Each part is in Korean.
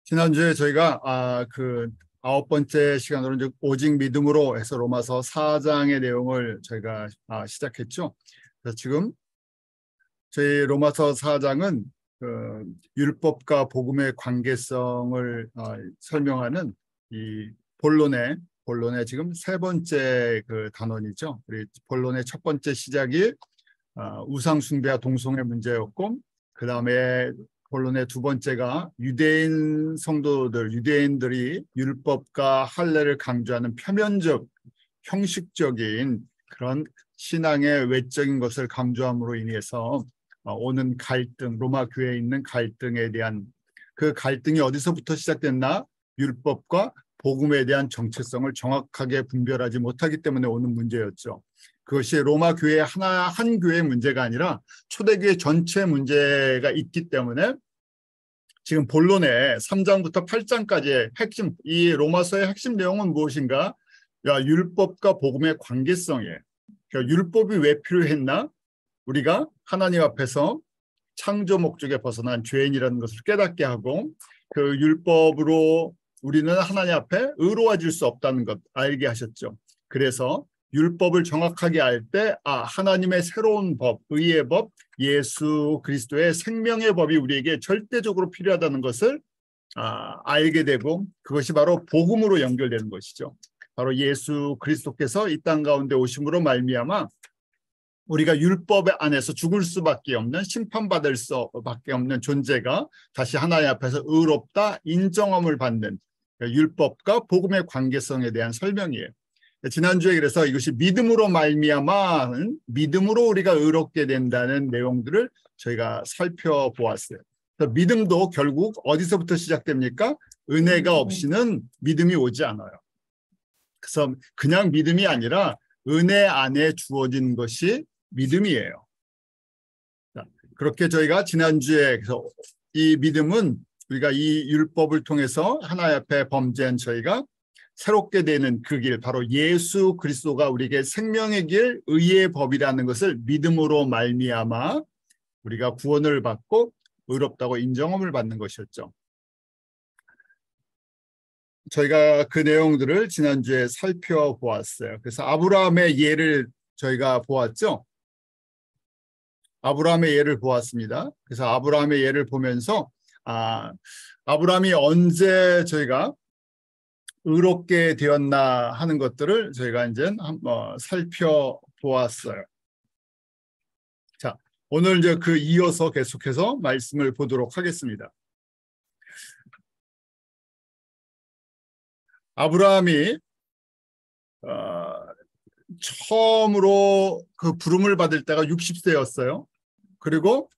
지난주에 저희가 그 9번째 시간으로 이제 오직 믿음으로 해서 로마서 4장의 내용을 저희가 시작했죠. 그래서 지금 저희 로마서 4장은 그 율법과 복음의 관계성을 설명하는 이 본론의 지금 세 번째 그 단원이죠. 우리 본론의 첫 번째 시작이 우상 숭배와 동성애 문제였고, 그 다음에 본론의 두 번째가 유대인 성도들, 유대인들이 율법과 할례를 강조하는 표면적, 형식적인 그런 신앙의 외적인 것을 강조함으로 인해서 오는 갈등, 로마 교회에 있는 갈등에 대한 그 갈등이 어디서부터 시작됐나? 율법과 복음에 대한 정체성을 정확하게 분별하지 못하기 때문에 오는 문제였죠. 그것이 로마 교회 한 교회의 문제가 아니라 초대교회 전체 문제가 있기 때문에 지금 본론의 3장부터 8장까지의 핵심, 이 로마서의 핵심 내용은 무엇인가? 율법과 복음의 관계성이에요. 그러니까 율법이 왜 필요했나? 우리가 하나님 앞에서 창조 목적에 벗어난 죄인이라는 것을 깨닫게 하고, 그 율법으로 우리는 하나님 앞에 의로워질 수 없다는 것 알게 하셨죠. 그래서 율법을 정확하게 알 때 하나님의 새로운 법, 의의 법, 예수 그리스도의 생명의 법이 우리에게 절대적으로 필요하다는 것을 알게 되고, 그것이 바로 복음으로 연결되는 것이죠. 바로 예수 그리스도께서 이 땅 가운데 오심으로 말미암아 우리가 율법 안에서 죽을 수밖에 없는, 심판받을 수밖에 없는 존재가 다시 하나님 앞에서 의롭다 인정함을 받는 율법과 복음의 관계성에 대한 설명이에요. 지난주에 그래서 이것이 믿음으로 말미암아는 믿음으로 우리가 의롭게 된다는 내용들을 저희가 살펴보았어요. 그래서 믿음도 결국 어디서부터 시작됩니까? 은혜가 없이는 믿음이 오지 않아요. 그래서 그냥 믿음이 아니라 은혜 안에 주어진 것이 믿음이에요. 그렇게 저희가 지난주에 그래서 이 믿음은 우리가 이 율법을 통해서 하나님 앞에 범죄한 저희가 새롭게 되는 그 길, 바로 예수 그리스도가 우리에게 생명의 길, 의의 법이라는 것을 믿음으로 말미암아 우리가 구원을 받고 의롭다고 인정함을 받는 것이었죠. 저희가 그 내용들을 지난주에 살펴보았어요. 그래서 아브라함의 예를 저희가 보았죠. 아브라함의 예를 보았습니다. 그래서 아브라함의 예를 보면서 아브라함이 언제 저희가 의롭게 되었나 하는 것들을 저희가 이제 한번 살펴보았어요. 자, 오늘 이제 그 이어서 계속해서 말씀을 보도록 하겠습니다. 아브라함이 처음으로 그 부름을 받을 때가 60세였어요. 그리고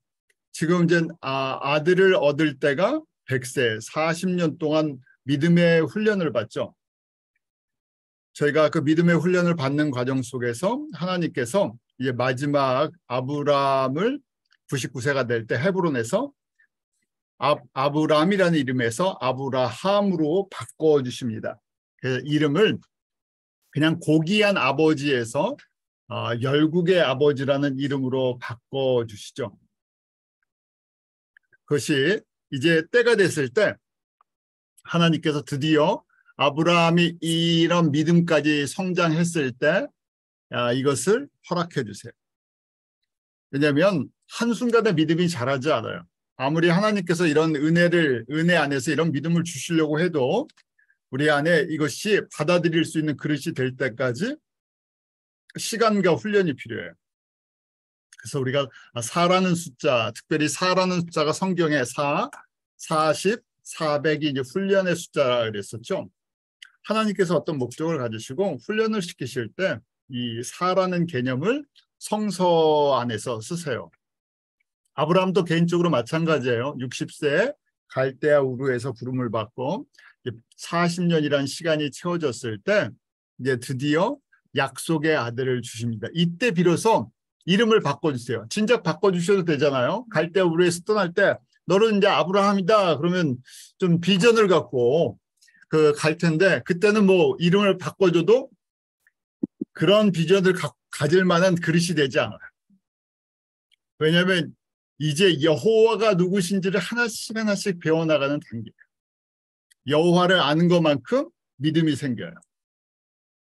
지금 이제 아들을 얻을 때가 100세, 40년 동안 믿음의 훈련을 받죠. 저희가 그 믿음의 훈련을 받는 과정 속에서 하나님께서 이제 마지막 아브라함을 99세가 될 때 헤브론에서 아브라함이라는 이름에서 아브라함으로 바꿔주십니다. 그래서 이름을 그냥 고귀한 아버지에서 열국의 아버지라는 이름으로 바꿔주시죠. 그것이 이제 때가 됐을 때 하나님께서 드디어 아브라함이 이런 믿음까지 성장했을 때 이것을 허락해 주세요. 왜냐하면 한순간에 믿음이 자라지 않아요. 아무리 하나님께서 이런 은혜 안에서 이런 믿음을 주시려고 해도 우리 안에 이것이 받아들일 수 있는 그릇이 될 때까지 시간과 훈련이 필요해요. 그래서 우리가 4라는 숫자, 특별히 4라는 숫자가 성경에 4, 40, 400이 이제 훈련의 숫자라 그랬었죠. 하나님께서 어떤 목적을 가지시고 훈련을 시키실 때 이 4라는 개념을 성서 안에서 쓰세요. 아브라함도 개인적으로 마찬가지예요. 60세 갈대아 우르에서 부름을 받고 40년이라는 시간이 채워졌을 때 이제 드디어 약속의 아들을 주십니다. 이때 비로소 이름을 바꿔주세요. 진작 바꿔주셔도 되잖아요. 갈대아 우르에서 떠날 때 너는 이제 아브라함이다 그러면 좀 비전을 갖고 갈 텐데, 그때는 뭐 이름을 바꿔줘도 그런 비전을 가질 만한 그릇이 되지 않아요. 왜냐하면 이제 여호와가 누구신지를 하나씩 하나씩 배워나가는 단계예요. 여호와를 아는 것만큼 믿음이 생겨요.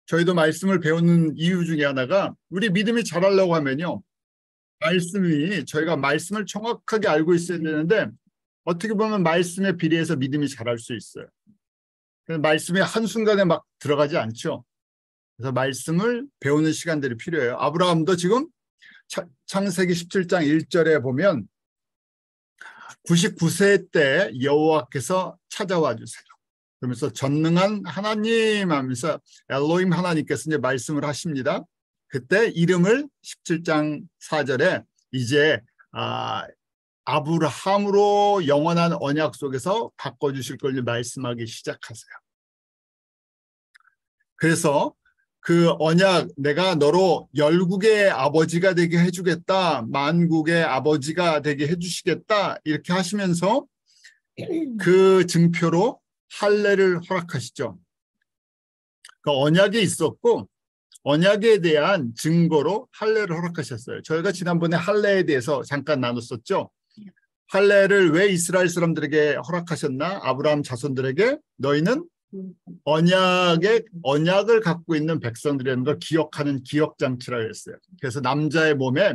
저희도 말씀을 배우는 이유 중에 하나가 우리 믿음이 자라려고 하면요. 저희가 말씀을 정확하게 알고 있어야 되는데 어떻게 보면 말씀에 비례해서 믿음이 자랄 수 있어요. 말씀이 한순간에 막 들어가지 않죠. 그래서 말씀을 배우는 시간들이 필요해요. 아브라함도 지금 창세기 17장 1절에 보면 99세 때 여호와께서 찾아와 주세요. 그러면서 전능한 하나님 하면서 엘로힘 하나님께서 이제 말씀을 하십니다. 그때 이름을 17장 4절에 이제 아브라함으로 영원한 언약 속에서 바꿔주실 걸 말씀하기 시작하세요. 그래서 그 언약, 내가 너로 열국의 아버지가 되게 해주겠다, 만국의 아버지가 되게 해주시겠다 이렇게 하시면서 그 증표로 할례를 허락하시죠. 그 언약이 있었고 언약에 대한 증거로 할례를 허락하셨어요. 저희가 지난번에 할례에 대해서 잠깐 나눴었죠. 할례를 왜 이스라엘 사람들에게 허락하셨나? 아브라함 자손들에게 너희는 언약을 갖고 있는 백성들이라는 걸 기억하는 기억장치라고 했어요. 그래서 남자의 몸에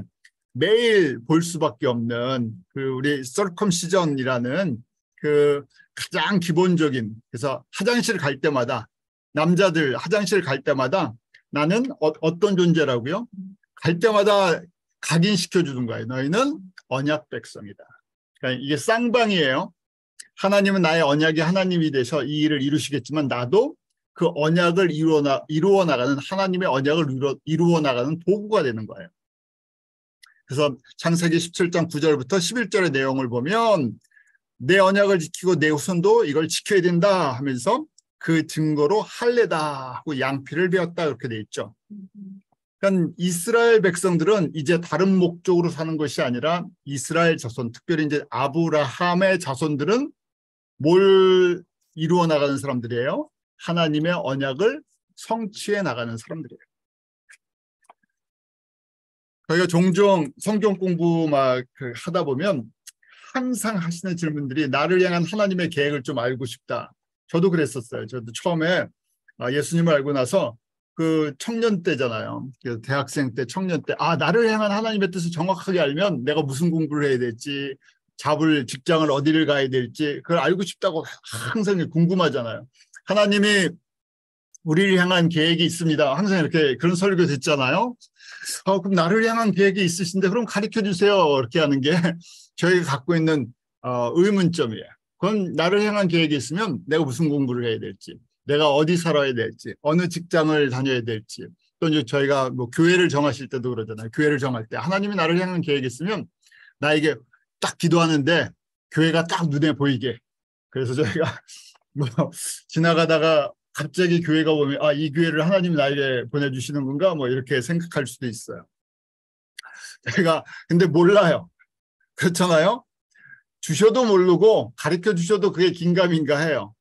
매일 볼 수밖에 없는 그 우리 서컴시전이라는 그 가장 기본적인, 그래서 화장실 갈 때마다 남자들 화장실 갈 때마다 나는 어떤 존재라고요? 갈 때마다 각인시켜 주는 거예요. 너희는 언약 백성이다. 그러니까 이게 쌍방이에요. 하나님은 나의 언약의 하나님이 되셔 이 일을 이루시겠지만 나도 그 언약을 이루어 나가는 하나님의 언약을 이루어 나가는 도구가 되는 거예요. 그래서 창세기 17장 9절부터 11절의 내용을 보면 내 언약을 지키고 내 후손도 이걸 지켜야 된다 하면서 그 증거로 할례다 하고 양피를 베었다 그렇게 돼 있죠. 그러니까 이스라엘 백성들은 이제 다른 목적으로 사는 것이 아니라 이스라엘 자손, 특별히 이제 아브라함의 자손들은 뭘 이루어 나가는 사람들이에요? 하나님의 언약을 성취해 나가는 사람들이에요. 저희가 종종 성경 공부 막 하다 보면 항상 하시는 질문들이 나를 향한 하나님의 계획을 좀 알고 싶다. 저도 그랬었어요. 저도 처음에 예수님을 알고 나서 그 청년 때잖아요. 대학생 때, 청년 때. 나를 향한 하나님의 뜻을 정확하게 알면 내가 무슨 공부를 해야 될지, 잡을 직장을 어디를 가야 될지 그걸 알고 싶다고 항상 궁금하잖아요. 하나님이 우리를 향한 계획이 있습니다. 항상 이렇게 그런 설교 듣잖아요. 그럼 나를 향한 계획이 있으신데 그럼 가르쳐 주세요. 이렇게 하는 게 저희가 갖고 있는 의문점이에요. 그건 나를 향한 계획이 있으면 내가 무슨 공부를 해야 될지, 내가 어디 살아야 될지, 어느 직장을 다녀야 될지, 또 이제 저희가 뭐 교회를 정하실 때도 그러잖아요. 교회를 정할 때 하나님이 나를 향한 계획이 있으면 나에게 딱 기도하는데 교회가 딱 눈에 보이게. 그래서 저희가 뭐 지나가다가 갑자기 교회가 보면 이 교회를 하나님이 나에게 보내주시는 건가 뭐 이렇게 생각할 수도 있어요. 제가 근데 몰라요. 그렇잖아요. 주셔도 모르고 가르쳐 주셔도 그게 긴가민가 해요.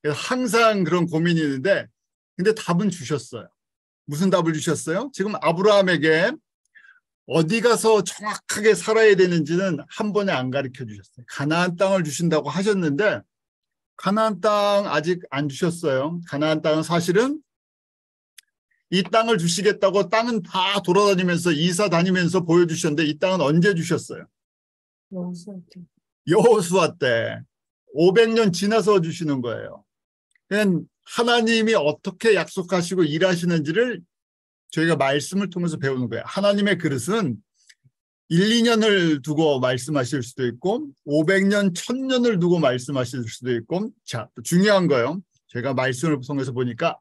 그래서 항상 그런 고민이 있는데 근데 답은 주셨어요. 무슨 답을 주셨어요? 지금 아브라함에게 어디 가서 정확하게 살아야 되는지는 한 번에 안 가르쳐 주셨어요. 가나안 땅을 주신다고 하셨는데 가나안 땅 아직 안 주셨어요. 가나안 땅은 사실은 이 땅을 주시겠다고 땅은 다 돌아다니면서 이사 다니면서 보여주셨는데 이 땅은 언제 주셨어요? 여호수아 때 500년 지나서 주시는 거예요. 그냥 하나님이 어떻게 약속하시고 일하시는지를 저희가 말씀을 통해서 배우는 거예요. 하나님의 그릇은 1, 2년을 두고 말씀하실 수도 있고 500년, 1000년을 두고 말씀하실 수도 있고 자, 또 중요한 거예요. 제가 말씀을 통해서 보니까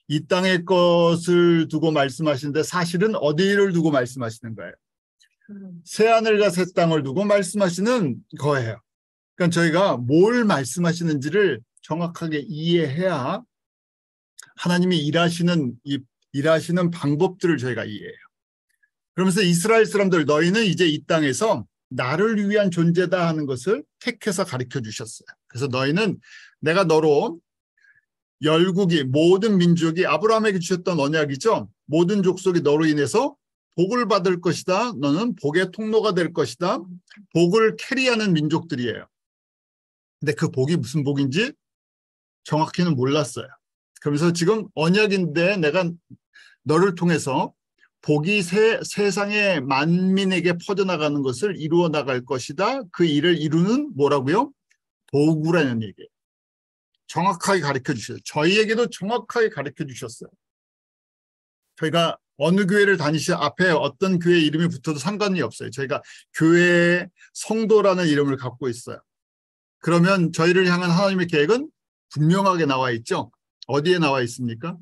이 땅의 것을 두고 말씀하시는데 사실은 어디를 두고 말씀하시는 거예요. 새하늘과 새 땅을 두고 말씀하시는 거예요. 그러니까 저희가 뭘 말씀하시는지를 정확하게 이해해야 하나님이 일하시는 방법들을 저희가 이해해요. 그러면서 이스라엘 사람들 너희는 이제 이 땅에서 나를 위한 존재다 하는 것을 택해서 가르쳐 주셨어요. 그래서 너희는 내가 너로 열국이 모든 민족이 아브라함에게 주셨던 언약이죠. 모든 족속이 너로 인해서 복을 받을 것이다. 너는 복의 통로가 될 것이다. 복을 캐리하는 민족들이에요. 근데 그 복이 무슨 복인지 정확히는 몰랐어요. 그러면서 지금 언약인데 내가 너를 통해서 복이 세상의 만민에게 퍼져나가는 것을 이루어 나갈 것이다. 그 일을 이루는 뭐라고요? 도구라는 얘기예요. 정확하게 가르쳐 주셨어요. 저희에게도 정확하게 가르쳐 주셨어요. 저희가 어느 교회를 다니시 앞에 어떤 교회 이름이 붙어도 상관이 없어요. 저희가 교회 성도라는 이름을 갖고 있어요. 그러면 저희를 향한 하나님의 계획은 분명하게 나와 있죠. 어디에 나와 있습니까?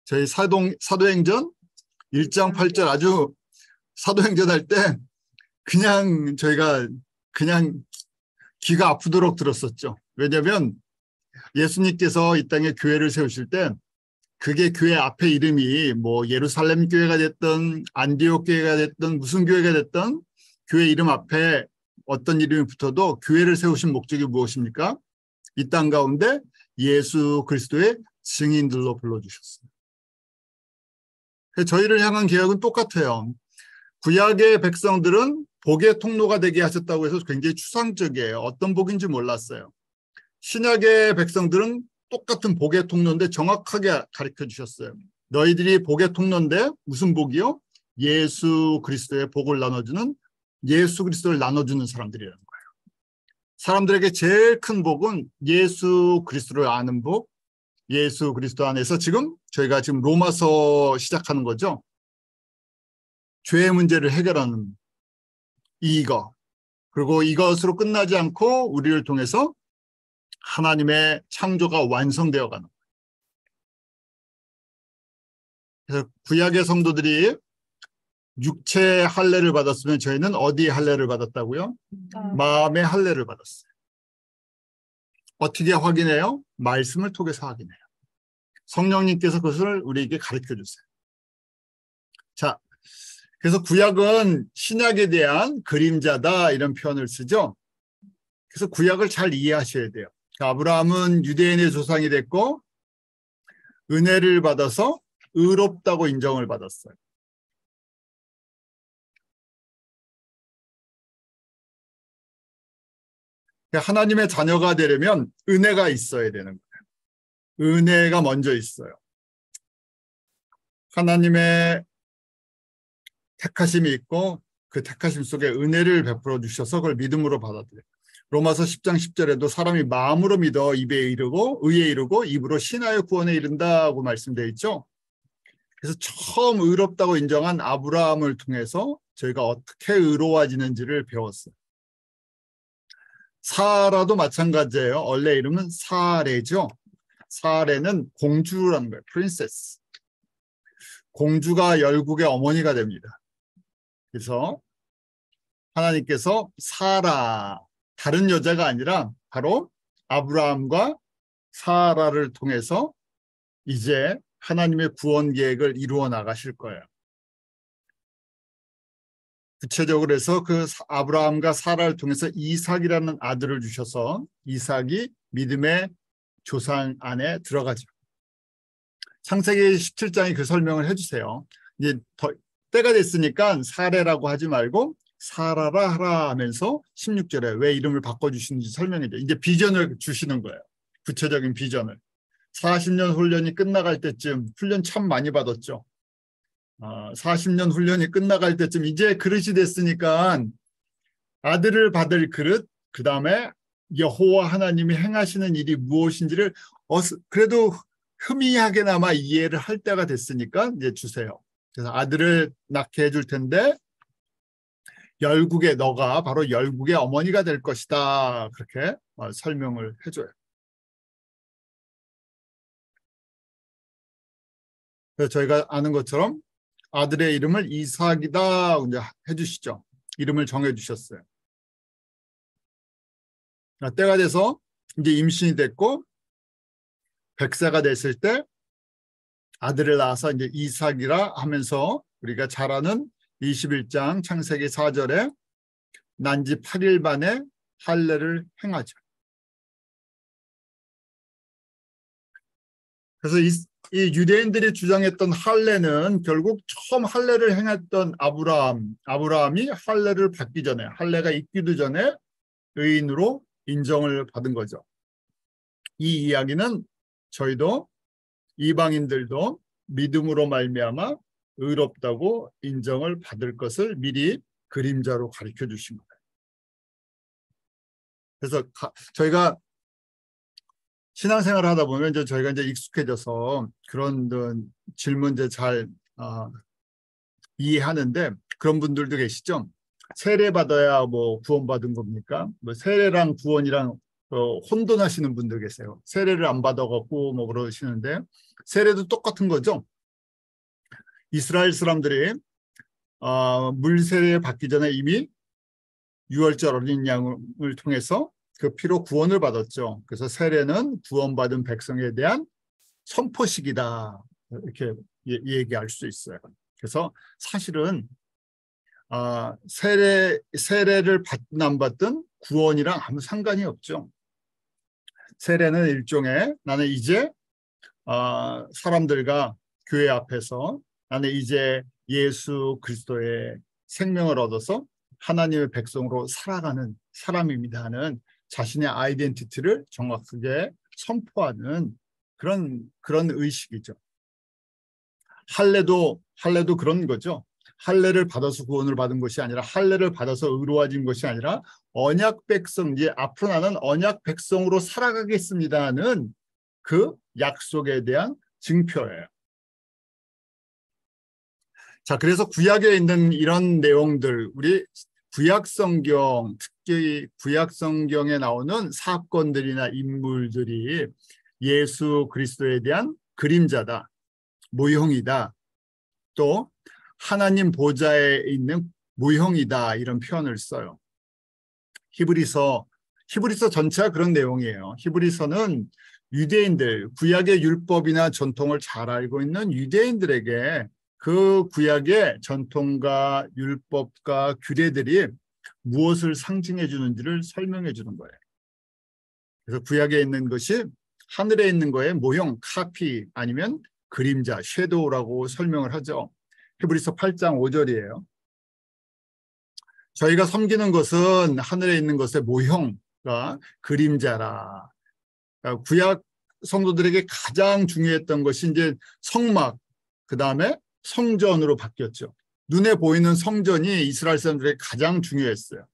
저희 사도행전 1장 8절 아주 사도행전 할 때 그냥 저희가 그냥 귀가 아프도록 들었었죠. 왜냐하면 예수님께서 이 땅에 교회를 세우실 때 그게 교회 앞에 이름이 뭐 예루살렘 교회가 됐든 안디옥 교회가 됐든 무슨 교회가 됐든 교회 이름 앞에 어떤 이름이 붙어도 교회를 세우신 목적이 무엇입니까? 이 땅 가운데 예수 그리스도의 증인들로 불러주셨어요. 저희를 향한 계약은 똑같아요. 구약의 백성들은 복의 통로가 되게 하셨다고 해서 굉장히 추상적이에요. 어떤 복인지 몰랐어요. 신약의 백성들은 똑같은 복의 통로인데 정확하게 가르쳐 주셨어요. 너희들이 복의 통로인데 무슨 복이요? 예수 그리스도의 복을 나눠주는 예수 그리스도를 나눠주는 사람들이라는 거예요. 사람들에게 제일 큰 복은 예수 그리스도를 아는 복, 예수 그리스도 안에서 저희가 지금 로마서 시작하는 거죠. 죄의 문제를 해결하는 이거. 그리고 이것으로 끝나지 않고 우리를 통해서 하나님의 창조가 완성되어 가는 거예요. 그래서 구약의 성도들이 육체의 할례를 받았으면 저희는 어디에 할례를 받았다고요? 마음의 할례를 받았어요. 어떻게 확인해요? 말씀을 통해서 확인해요. 성령님께서 그것을 우리에게 가르쳐 주세요. 자, 그래서 구약은 신약에 대한 그림자다 이런 표현을 쓰죠. 그래서 구약을 잘 이해하셔야 돼요. 아브라함은 유대인의 조상이 됐고 은혜를 받아서 의롭다고 인정을 받았어요. 하나님의 자녀가 되려면 은혜가 있어야 되는 거예요. 은혜가 먼저 있어요. 하나님의 택하심이 있고 그 택하심 속에 은혜를 베풀어 주셔서 그걸 믿음으로 받아들여요. 로마서 10장 10절에도 사람이 마음으로 믿어 입에 이르고 의에 이르고 입으로 신하여 구원에 이른다고 말씀되어 있죠. 그래서 처음 의롭다고 인정한 아브라함을 통해서 저희가 어떻게 의로워지는지를 배웠어요. 사라도 마찬가지예요. 원래 이름은 사레죠. 사레는 공주라는 거예요. 프린세스. 공주가 열국의 어머니가 됩니다. 그래서 하나님께서 사라, 다른 여자가 아니라 바로 아브라함과 사라를 통해서 이제 하나님의 구원 계획을 이루어 나가실 거예요. 구체적으로 해서 그 아브라함과 사라를 통해서 이삭이라는 아들을 주셔서 이삭이 믿음의 조상 안에 들어가죠. 창세기 17장이 그 설명을 해주세요. 이제 때가 됐으니까 사레라고 하지 말고 사라라 하라 하면서 16절에 왜 이름을 바꿔주시는지 설명해줘요. 이제 비전을 주시는 거예요. 구체적인 비전을. 40년 훈련이 끝나갈 때쯤 훈련 참 많이 받았죠. 40년 훈련이 끝나갈 때쯤 이제 그릇이 됐으니까 아들을 받을 그릇, 그 다음에 여호와 하나님이 행하시는 일이 무엇인지를 그래도 희미하게나마 이해를 할 때가 됐으니까 이제 주세요. 그래서 아들을 낳게 해줄 텐데 열국의 너가 바로 열국의 어머니가 될 것이다. 그렇게 설명을 해줘요. 그래서 저희가 아는 것처럼 아들의 이름을 이삭이다 이제 해주시죠. 이름을 정해주셨어요. 때가 돼서 이제 임신이 됐고 100세가 됐을 때 아들을 낳아서 이제 이삭이라 하면서 우리가 잘 아는 21장 창세기 4절에 난지 8일 만에 할례를 행하죠. 그래서 이 유대인들이 주장했던 할례는 결국 처음 할례를 행했던 아브라함이 할례를 받기 전에 할례가 있기도 전에 의인으로 인정을 받은 거죠. 이 이야기는 저희도 이방인들도 믿음으로 말미암아 의롭다고 인정을 받을 것을 미리 그림자로 가르쳐 주신 거예요. 그래서 저희가 신앙생활을 하다 보면 저희가 이제 익숙해져서 그런 질문 잘 이해하는데, 그런 분들도 계시죠. 세례 받아야 뭐 구원받은 겁니까? 뭐 세례랑 구원이랑 혼돈하시는 분들 계세요. 세례를 안 받아갖고 뭐 그러시는데, 세례도 똑같은 거죠. 이스라엘 사람들이 물 세례 받기 전에 이미 유월절 어린 양을 통해서 그 피로 구원을 받았죠. 그래서 세례는 구원받은 백성에 대한 선포식이다, 이렇게 얘기할 수 있어요. 그래서 사실은 세례를 받든 안 받든 구원이랑 아무 상관이 없죠. 세례는 일종의, 나는 이제 사람들과 교회 앞에서 나는 이제 예수 그리스도의 생명을 얻어서 하나님의 백성으로 살아가는 사람입니다 하는 자신의 아이덴티티를 정확하게 선포하는 그런 의식이죠. 할례도 그런 거죠. 할례를 받아서 구원을 받은 것이 아니라, 할례를 받아서 의로워진 것이 아니라, 언약 백성, 이제 앞으로 나는 언약 백성으로 살아가겠습니다는 그 약속에 대한 증표예요. 자, 그래서 구약에 있는 이런 내용들, 우리 구약 성경, 특히 구약 성경에 나오는 사건들이나 인물들이 예수 그리스도에 대한 그림자다, 모형이다, 또 하나님 보좌에 있는 모형이다, 이런 표현을 써요. 히브리서 전체가 그런 내용이에요. 히브리서는 유대인들, 구약의 율법이나 전통을 잘 알고 있는 유대인들에게 그 구약의 전통과 율법과 규례들이 무엇을 상징해 주는지를 설명해 주는 거예요. 그래서 구약에 있는 것이 하늘에 있는 거에 모형, 카피 아니면 그림자, 섀도우라고 설명을 하죠. 히브리서 8장 5절이에요. 저희가 섬기는 것은 하늘에 있는 것의 모형과 그림자라. 구약 성도들에게 가장 중요했던 것이 이제 성막, 그 다음에 성전으로 바뀌었죠. 눈에 보이는 성전이 이스라엘 사람들에게 가장 중요했어요.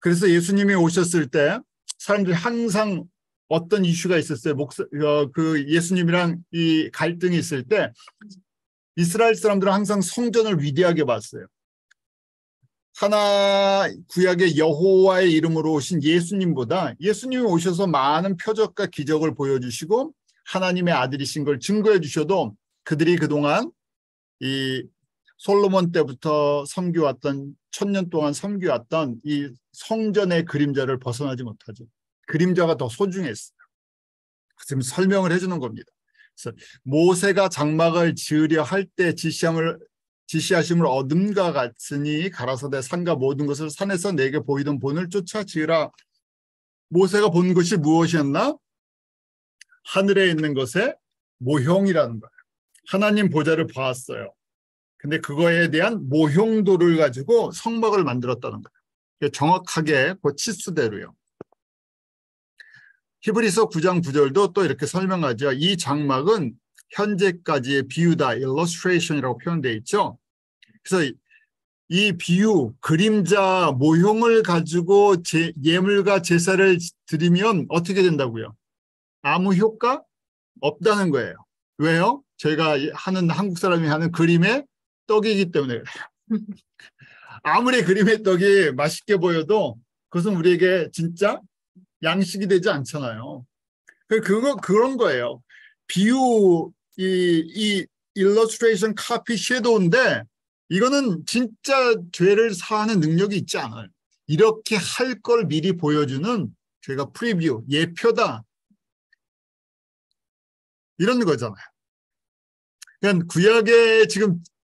그래서 예수님이 오셨을 때 사람들이 항상 어떤 이슈가 있었어요. 그 예수님이랑 이 갈등이 있을 때 이스라엘 사람들은 항상 성전을 위대하게 봤어요. 구약의 여호와의 이름으로 오신 예수님보다, 예수님이 오셔서 많은 표적과 기적을 보여주시고 하나님의 아들이신 걸 증거해 주셔도 그들이 그동안 이 솔로몬 때부터 섬겨왔던, 1000년 동안 섬겨왔던 이 성전의 그림자를 벗어나지 못하죠. 그림자가 더 소중했어요. 지금 설명을 해주는 겁니다. 그래서 모세가 장막을 지으려 할 때 지시하심을 얻음과 같으니 가라사대 산과 모든 것을 산에서 내게 보이던 본을 쫓아 지으라. 모세가 본 것이 무엇이었나? 하늘에 있는 것의 모형이라는 거예요. 하나님 보좌를 보았어요. 근데 그거에 대한 모형도를 가지고 성막을 만들었다는 거예요. 정확하게 그 치수대로요. 히브리서 9장 9절도 또 이렇게 설명하죠. 이 장막은 현재까지의 비유다, illustration이라고 표현되어 있죠. 그래서 이 비유, 그림자, 모형을 가지고 예물과 제사를 드리면 어떻게 된다고요? 아무 효과 없다는 거예요. 왜요? 저희가 한국 사람이 하는 그림의 떡이기 때문에 그래요. 아무리 그림의 떡이 맛있게 보여도 그것은 우리에게 진짜 양식이 되지 않잖아요. 그런 거예요. 비유, 이 illustration, copy, shadow인데 이거는 진짜 죄를 사하는 능력이 있지 않아요. 이렇게 할 걸 미리 보여주는, 저희가 프리뷰, 예표다, 이런 거잖아요. 그러니까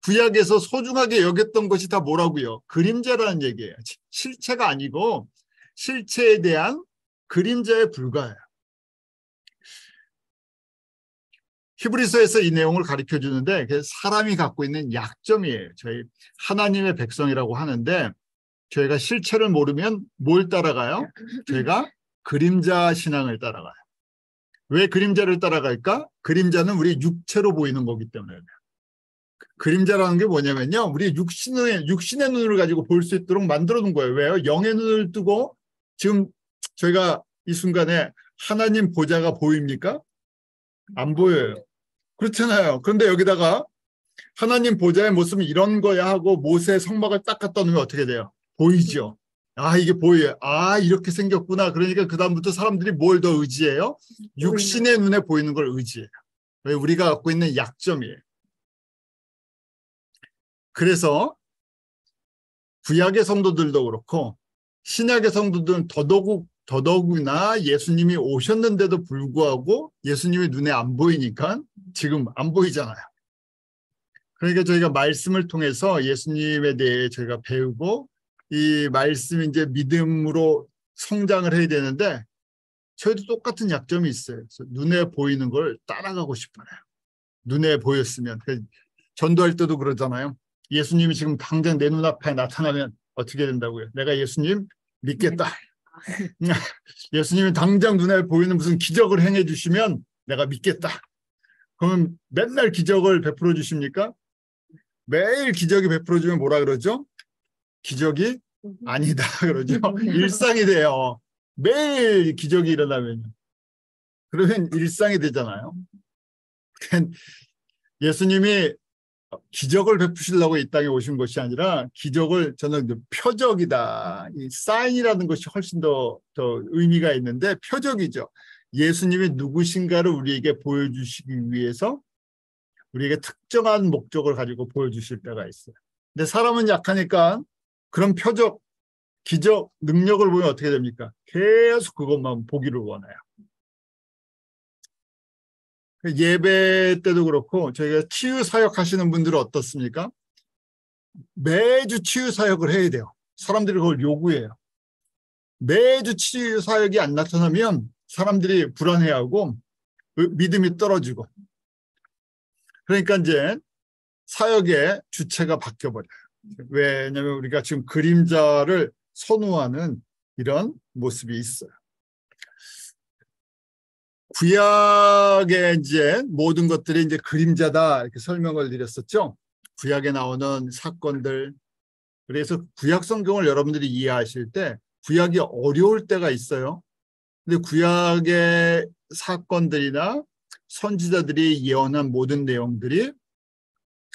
구약에서 소중하게 여겼던 것이 다 뭐라고요? 그림자라는 얘기예요. 실체가 아니고 실체에 대한 그림자에 불과해요. 히브리서에서 이 내용을 가르쳐 주는데 사람이 갖고 있는 약점이에요. 저희 하나님의 백성이라고 하는데 저희가 실체를 모르면 뭘 따라가요? 저희가 그림자 신앙을 따라가요. 왜 그림자를 따라갈까? 그림자는 우리 육체로 보이는 거기 때문에. 그림자라는 게 뭐냐면요, 우리 육신의 눈을 가지고 볼 수 있도록 만들어 놓은 거예요. 왜요? 영의 눈을 뜨고 지금 저희가 이 순간에 하나님 보좌가 보입니까? 안 보여요. 그렇잖아요. 그런데 여기다가 하나님 보좌의 모습은 이런 거야 하고 모세의 성막을 딱 갖다 놓으면 어떻게 돼요? 보이죠. 아, 이게 보여요. 아, 이렇게 생겼구나. 그러니까 그다음부터 사람들이 뭘 더 의지해요? 육신의 눈에 보이는 걸 의지해요. 왜? 우리가 갖고 있는 약점이에요. 그래서 구약의 성도들도 그렇고 신약의 성도들은 더더욱이나 예수님이 오셨는데도 불구하고 예수님이 눈에 안 보이니까 지금 안 보이잖아요. 그러니까 저희가 말씀을 통해서 예수님에 대해 저희가 배우고 이 말씀이 이제 믿음으로 성장을 해야 되는데 저희도 똑같은 약점이 있어요. 그래서 눈에 보이는 걸 따라가고 싶어요. 눈에 보였으면. 전도할 때도 그러잖아요. 예수님이 지금 당장 내 눈앞에 나타나면 어떻게 된다고요? 내가 예수님 믿겠다. 예수님이 당장 눈에 보이는 무슨 기적을 행해 주시면 내가 믿겠다. 그러면 맨날 기적을 베풀어 주십니까? 매일 기적이 베풀어 주면 뭐라 그러죠? 기적이 아니다 그러죠. 일상이 돼요. 매일 기적이 일어나면. 그러면 일상이 되잖아요. 예수님이 기적을 베푸시려고 이 땅에 오신 것이 아니라 기적을 저는 표적이다. 이 사인이라는 것이 훨씬 더 의미가 있는데 표적이죠. 예수님이 누구신가를 우리에게 보여주시기 위해서 우리에게 특정한 목적을 가지고 보여주실 때가 있어요. 근데 사람은 약하니까 그런 표적, 기적, 능력을 보면 어떻게 됩니까? 계속 그것만 보기를 원해요. 예배 때도 그렇고 저희가 치유 사역 하시는 분들은 어떻습니까? 매주 치유 사역을 해야 돼요. 사람들이 그걸 요구해요. 매주 치유 사역이 안 나타나면 사람들이 불안해하고 믿음이 떨어지고. 그러니까 이제 사역의 주체가 바뀌어버려요. 왜냐하면 우리가 지금 그림자를 선호하는 이런 모습이 있어요. 구약의 이제 모든 것들이 이제 그림자다 이렇게 설명을 드렸었죠. 구약에 나오는 사건들. 그래서 구약 성경을 여러분들이 이해하실 때 구약이 어려울 때가 있어요. 근데 구약의 사건들이나 선지자들이 예언한 모든 내용들이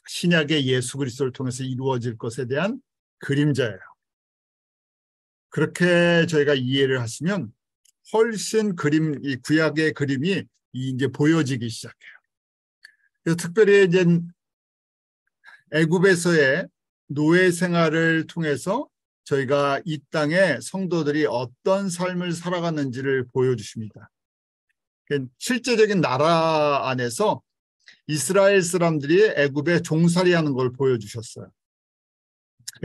신약의 예수 그리스도를 통해서 이루어질 것에 대한 그림자예요. 그렇게 저희가 이해를 하시면 훨씬 이 구약의 그림이 이제 보여지기 시작해요. 그래서 특별히 이제 애굽에서의 노예 생활을 통해서 저희가 이 땅에 성도들이 어떤 삶을 살아가는지를 보여주십니다. 실제적인 나라 안에서 이스라엘 사람들이 애굽에 종살이하는 걸 보여주셨어요.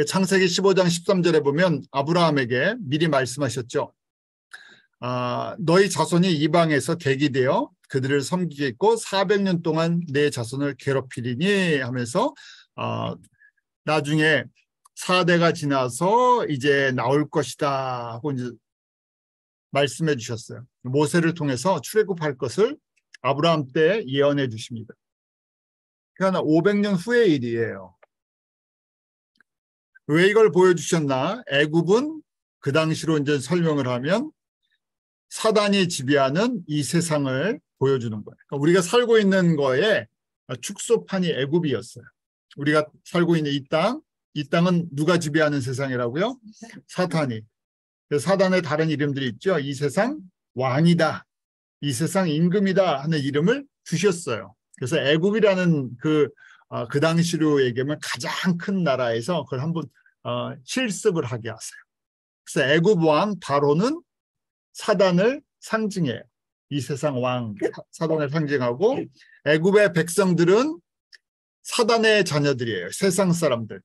창세기 15장 13절에 보면 아브라함에게 미리 말씀하셨죠. 너희 자손이 이방에서 대기되어 그들을 섬기겠고 400년 동안 내 자손을 괴롭히리니 하면서 나중에 4대가 지나서 이제 나올 것이다 하고 이제 말씀해 주셨어요. 모세를 통해서 출애굽할 것을 아브라함 때 예언해 주십니다. 그러나 500년 후의 일이에요. 왜 이걸 보여주셨나? 애굽은 그 당시로 이제 설명을 하면 사단이 지배하는 이 세상을 보여주는 거예요. 그러니까 우리가 살고 있는 거에 축소판이 애굽이었어요. 우리가 살고 있는 이 땅은 누가 지배하는 세상이라고요? 사탄이. 사단의 다른 이름들이 있죠. 이 세상 왕이다. 이 세상 임금이다 하는 이름을 주셨어요. 그래서 애굽이라는 그 당시로 얘기하면 가장 큰 나라에서 그걸 한번 실습을 하게 하세요. 그래서 애굽 왕 바로는 사단을 상징해요. 이 세상 왕 사단을 상징하고 애굽의 백성들은 사단의 자녀들이에요. 세상 사람들.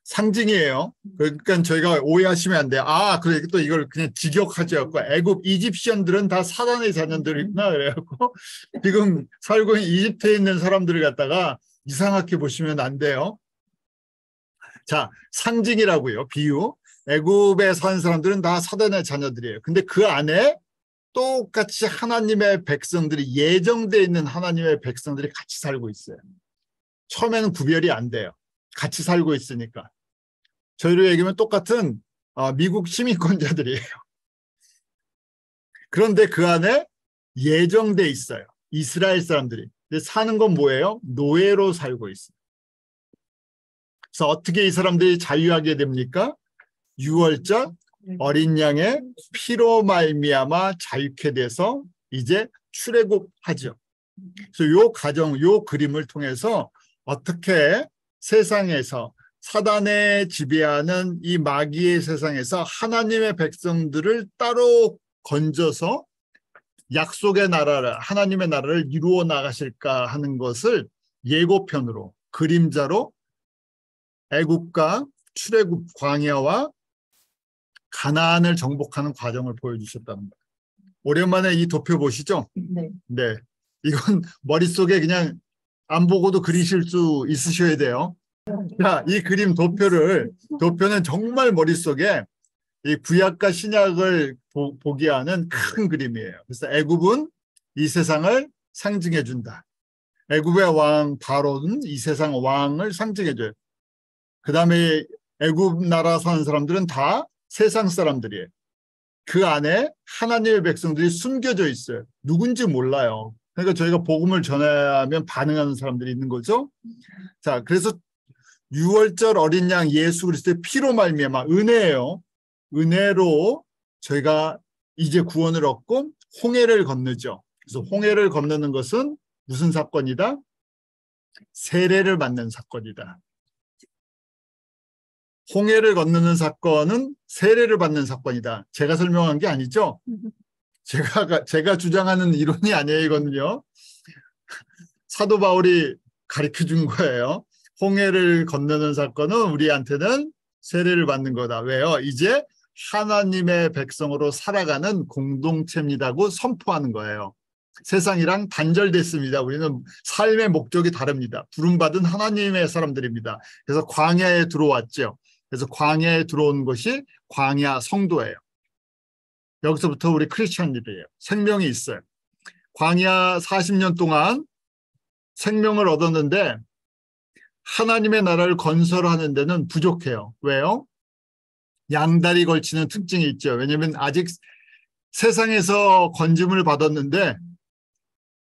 상징이에요. 그러니까 저희가 오해하시면 안 돼요. 그래 또 이걸 그냥 직역하지 않고 애굽 이집시언들은 다 사단의 자녀들이구나 그래갖고 지금 살고 있는 이집트에 있는 사람들을 갖다가 이상하게 보시면 안 돼요. 자, 상징이라고요. 비유. 애굽에 사는 사람들은 다 사단의 자녀들이에요. 근데 그 안에 똑같이 하나님의 백성들이 예정되어 있는 하나님의 백성들이 같이 살고 있어요. 처음에는 구별이 안 돼요. 같이 살고 있으니까. 저희로 얘기하면 똑같은 미국 시민권자들이에요. 그런데 그 안에 예정돼 있어요. 이스라엘 사람들이. 근데 사는 건 뭐예요? 노예로 살고 있어요. 그래서 어떻게 이 사람들이 자유하게 됩니까? 유월절 어린 양의 피로 말미암아 자유케 돼서 이제 출애굽하죠. 그래서 요 과정, 요 그림을 통해서 어떻게 세상에서 사단의 지배하는 이 마귀의 세상에서 하나님의 백성들을 따로 건져서 약속의 나라를, 하나님의 나라를 이루어 나가실까 하는 것을 예고편으로, 그림자로 애굽과 출애굽 광야와 가나안을 정복하는 과정을 보여주셨답니다. 오랜만에 이 도표 보시죠? 네. 네. 이건 머릿속에 그냥 안 보고도 그리실 수 있으셔야 돼요. 자, 이 그림 도표는 정말 머릿속에 이 구약과 신약을 보게 하는 큰 그림이에요. 그래서 애굽은 이 세상을 상징해 준다. 애굽의 왕 바로는 이 세상 왕을 상징해 줘요. 그 다음에 애굽 나라 사는 사람들은 다 세상 사람들이에요. 그 안에 하나님의 백성들이 숨겨져 있어요. 누군지 몰라요. 그러니까 저희가 복음을 전하면 반응하는 사람들이 있는 거죠. 자, 그래서 유월절 어린 양 예수 그리스도의 피로 말미암아 은혜예요. 은혜로 저희가 이제 구원을 얻고 홍해를 건너죠. 그래서 홍해를 건너는 것은 무슨 사건이다? 세례를 받는 사건이다. 홍해를 건너는 사건은 세례를 받는 사건이다. 제가 설명한 게 아니죠? 제가 주장하는 이론이 아니에요, 이거는요. 사도 바울이 가르쳐 준 거예요. 홍해를 건너는 사건은 우리한테는 세례를 받는 거다. 왜요? 이제 하나님의 백성으로 살아가는 공동체입니다고 선포하는 거예요. 세상이랑 단절됐습니다. 우리는 삶의 목적이 다릅니다. 부름받은 하나님의 사람들입니다. 그래서 광야에 들어왔죠. 그래서 광야에 들어온 것이 광야 성도예요. 여기서부터 우리 크리스천들이에요. 생명이 있어요. 광야 40년 동안 생명을 얻었는데 하나님의 나라를 건설하는 데는 부족해요. 왜요? 양다리 걸치는 특징이 있죠. 왜냐하면 아직 세상에서 건짐을 받았는데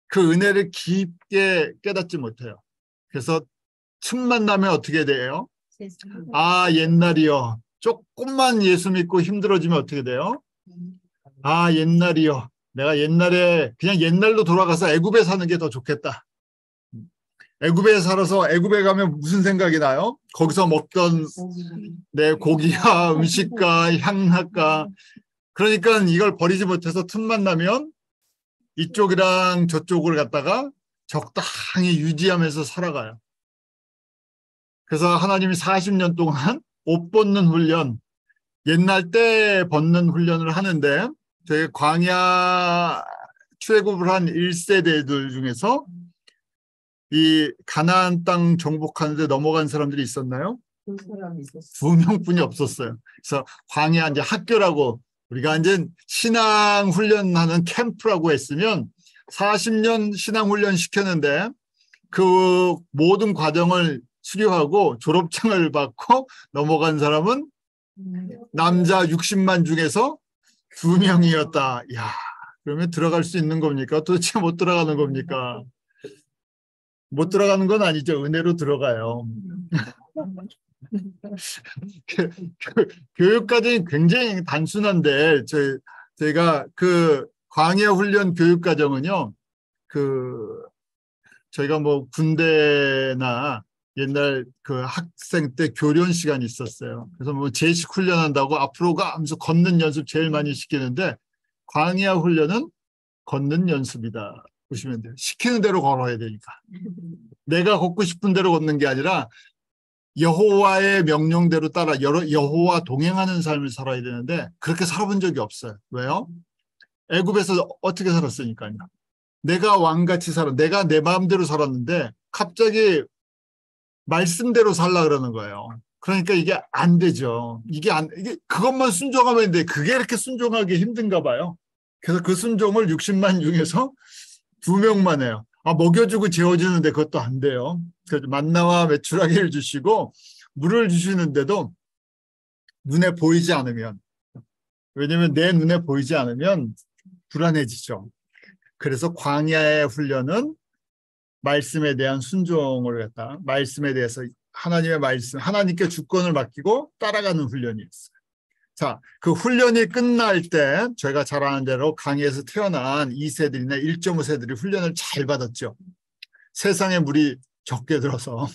그 은혜를 깊게 깨닫지 못해요. 그래서 틈만 나면 어떻게 돼요? 아, 옛날이요. 조금만 예수 믿고 힘들어지면 어떻게 돼요? 아, 옛날이요. 내가 옛날에 그냥 옛날로 돌아가서 애굽에 사는 게 더 좋겠다. 애굽에 살아서 애굽에 가면 무슨 생각이 나요? 거기서 먹던 고기와 음식과 향락과 그러니까 이걸 버리지 못해서 틈만 나면 이쪽이랑 저쪽을 갖다가 적당히 유지하면서 살아가요. 그래서 하나님이 40년 동안 옷 벗는 훈련, 옛날 때 벗는 훈련을 하는데 저희 광야 출애굽을 한 1세대들 중에서 이 가나안 땅 정복하는데 넘어간 사람들이 있었나요? 2명뿐이 없었어요. 그래서 광야 이제 학교라고 우리가 이제 신앙 훈련하는 캠프라고 했으면 40년 신앙 훈련 시켰는데 그 모든 과정을 수료하고 졸업장을 받고 넘어간 사람은 남자 60만 중에서 2명이었다. 야, 그러면 들어갈 수 있는 겁니까? 도대체 못 들어가는 겁니까? 못 들어가는 건 아니죠. 은혜로 들어가요. 교육 과정이 굉장히 단순한데 저희가 그 광야 훈련 교육 과정은요. 저희가 뭐 군대나 옛날 그 학생 때 교련 시간이 있었어요. 그래서 뭐 제식 훈련한다고 앞으로 가 하면서 걷는 연습 제일 많이 시키는데 광야 훈련은 걷는 연습이다. 보시면 돼요. 시키는 대로 걸어야 되니까. 내가 걷고 싶은 대로 걷는 게 아니라 여호와의 명령대로 따라 여호와 동행하는 삶을 살아야 되는데 그렇게 살아본 적이 없어요. 왜요? 애굽에서 어떻게 살았으니까요. 내가 왕같이 내가 내 마음대로 살았는데 갑자기 말씀대로 살라 그러는 거예요. 그러니까 이게 안 되죠. 이게 그것만 순종하면 돼. 그게 이렇게 순종하기 힘든가 봐요. 그래서 그 순종을 60만 중에서 2명만 해요. 먹여주고 재워주는데 그것도 안 돼요. 그래서 만나와 메추라기를 주시고 물을 주시는데도 눈에 보이지 않으면, 왜냐면 내 눈에 보이지 않으면 불안해지죠. 그래서 광야의 훈련은 말씀에 대한 순종을 갖다, 말씀에 대해서 하나님의 말씀, 하나님께 주권을 맡기고 따라가는 훈련이었어요. 자, 그 훈련이 끝날 때 저희가 잘 아는 대로 강에서 태어난 2세들이나 1.5세들이 훈련을 잘 받았죠. 세상에 물이 적게 들어서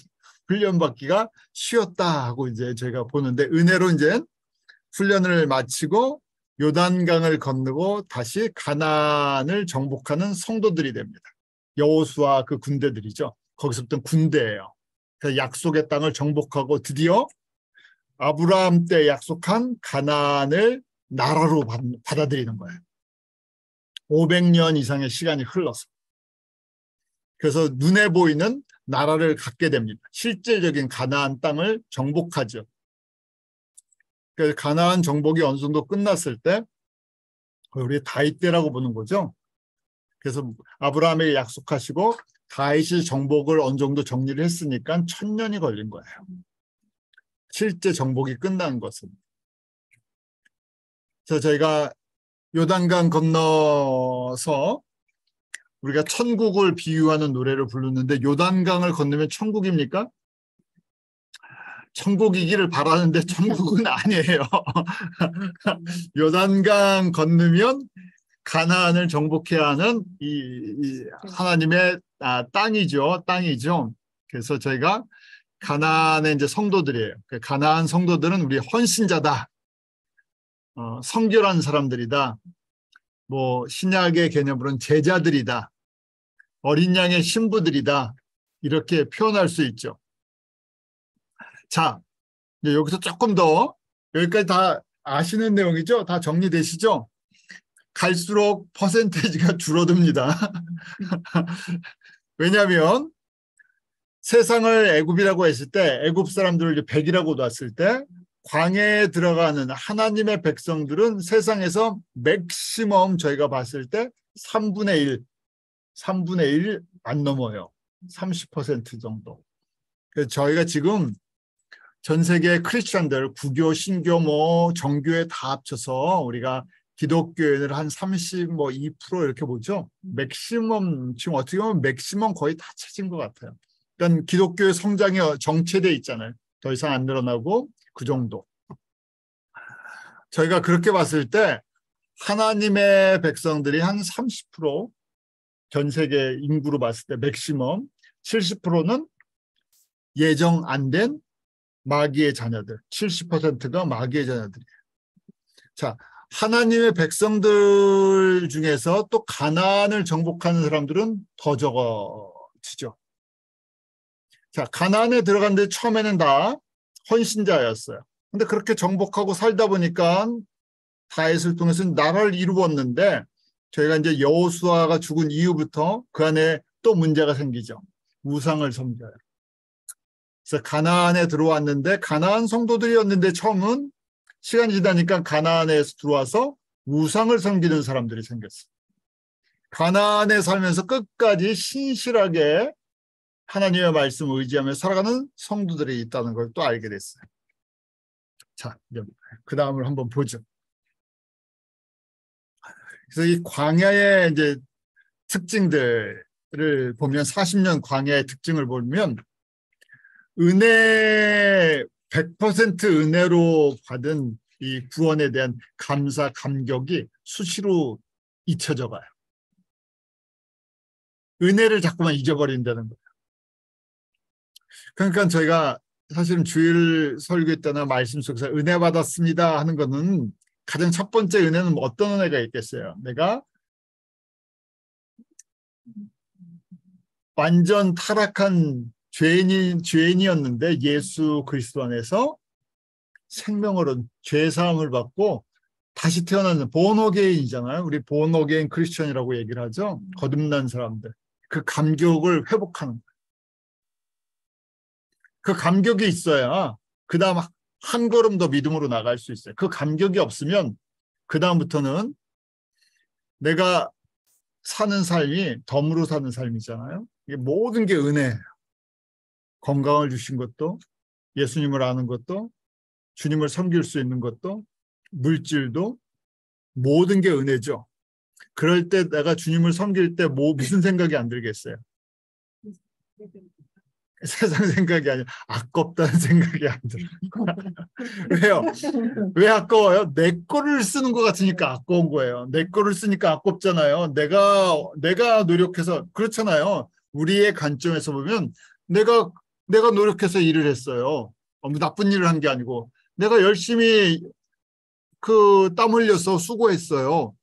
훈련받기가 쉬웠다 하고 이제 저희가 보는데, 은혜로 이제 훈련을 마치고 요단강을 건너고 다시 가나안을 정복하는 성도들이 됩니다. 여호수아 그 군대들이죠. 거기서부터 군대예요. 그래서 약속의 땅을 정복하고 드디어 아브라함 때 약속한 가나안을 나라로 받아들이는 거예요. 500년 이상의 시간이 흘러서. 그래서 눈에 보이는 나라를 갖게 됩니다. 실질적인 가나안 땅을 정복하죠. 그래서 가나안 정복이 어느 정도 끝났을 때 우리 다윗 때라고 보는 거죠. 그래서 아브라함에게 약속하시고 다윗이 정복을 어느 정도 정리를 했으니까 1000년이 걸린 거예요. 실제 정복이 끝난 것은. 그래서 저희가 요단강 건너서 우리가 천국을 비유하는 노래를 부르는데, 요단강을 건너면 천국입니까? 천국이기를 바라는데 천국은 아니에요. 요단강 건너면 가나안을 정복해야 하는 이 하나님의 땅이죠. 그래서 저희가 가나안의 이제 성도들이에요. 가나안 성도들은 우리 헌신자다, 성결한 사람들이다, 뭐 신약의 개념으로는 제자들이다, 어린 양의 신부들이다, 이렇게 표현할 수 있죠. 자, 여기서 조금 더, 여기까지 다 아시는 내용이죠? 다 정리되시죠? 갈수록 퍼센테이지가 줄어듭니다. 왜냐하면 세상을 애굽이라고 했을 때, 애굽 사람들을 100이라고 놨을 때 광야에 들어가는 하나님의 백성들은 세상에서 맥시멈 저희가 봤을 때 3분의 1 안 넘어요. 30% 정도. 그래서 저희가 지금 전 세계 크리스천들, 구교, 신교, 뭐 정교회 다 합쳐서 우리가 기독교인을 한 32% 이렇게 보죠. 맥시멈, 지금 어떻게 보면 맥시멈 거의 다 찾은 것 같아요. 그러니까 기독교의 성장이 정체돼 있잖아요. 더 이상 안 늘어나고 그 정도. 저희가 그렇게 봤을 때 하나님의 백성들이 한 30%, 전 세계 인구로 봤을 때 맥시멈, 70%는 예정 안 된 마귀의 자녀들, 70%가 마귀의 자녀들이에요. 자, 하나님의 백성들 중에서 또 가나안을 정복하는 사람들은 더 적어지죠. 자, 가나안에 들어갔는데 처음에는 다 헌신자였어요. 근데 그렇게 정복하고 살다 보니까 다윗을 통해서 나라를 이루었는데, 저희가 이제 여호수아가 죽은 이후부터 그 안에 또 문제가 생기죠. 우상을 섬겨요. 그래서 가나안에 들어왔는데, 가나안 성도들이었는데 처음은 시간이 지나니까 가나안에서 들어와서 우상을 섬기는 사람들이 생겼어요. 가나안에 살면서 끝까지 신실하게 하나님의 말씀을 의지하며 살아가는 성도들이 있다는 걸 또 알게 됐어요. 자, 그 다음을 한번 보죠. 그래서 이 광야의 이제 특징들을 보면, 40년 광야의 특징을 보면, 은혜 100% 은혜로 받은 이 구원에 대한 감사, 감격이 수시로 잊혀져 가요. 은혜를 자꾸만 잊어버린다는 거예요. 그러니까 저희가 사실은 주일 설교 때나 말씀 속에서 은혜 받았습니다 하는 거는, 가장 첫 번째 은혜는 어떤 은혜가 있겠어요? 내가 완전 타락한 죄인이었는데 예수 그리스도 안에서 생명으로 죄 사함을 받고 다시 태어나는 본어게인이잖아요. 우리 본어게인 크리스천이라고 얘기를 하죠. 거듭난 사람들. 그 감격을 회복하는 거예요. 그 감격이 있어야 그 다음 한 걸음 더 믿음으로 나갈 수 있어요. 그 감격이 없으면 그 다음부터는 내가 사는 삶이 덤으로 사는 삶이잖아요. 이게 모든 게 은혜예요. 건강을 주신 것도, 예수님을 아는 것도, 주님을 섬길 수 있는 것도, 물질도, 모든 게 은혜죠. 그럴 때 내가 주님을 섬길 때 무슨 생각이 안 들겠어요? 세상 생각이 아니라 아깝다는 생각이 안 들어요. 왜요? 왜 아까워요? 내 거를 쓰는 것 같으니까 아까운 거예요. 내 거를 쓰니까 아깝잖아요. 내가 노력해서 그렇잖아요. 우리의 관점에서 보면 내가 노력해서 일을 했어요. 나쁜 일을 한 게 아니고 내가 열심히 그 땀 흘려서 수고했어요.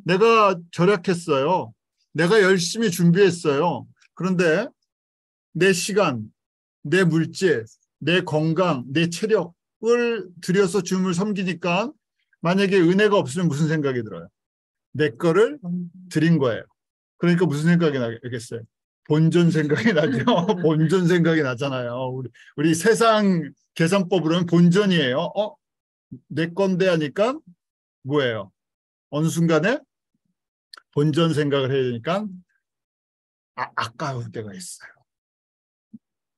내가 절약했어요. 내가 열심히 준비했어요. 그런데 내 시간, 내 물질, 내 건강, 내 체력을 들여서 주님을 섬기니까 만약에 은혜가 없으면 무슨 생각이 들어요? 내 거를 드린 거예요. 그러니까 무슨 생각이 나겠어요? 본전 생각이 나죠. 본전 생각이 나잖아요. 우리 세상 계산법으로는 본전이에요. 내 건데 하니까 뭐예요? 어느 순간에 본전 생각을 해야 되니까 아까울 때가 있어요.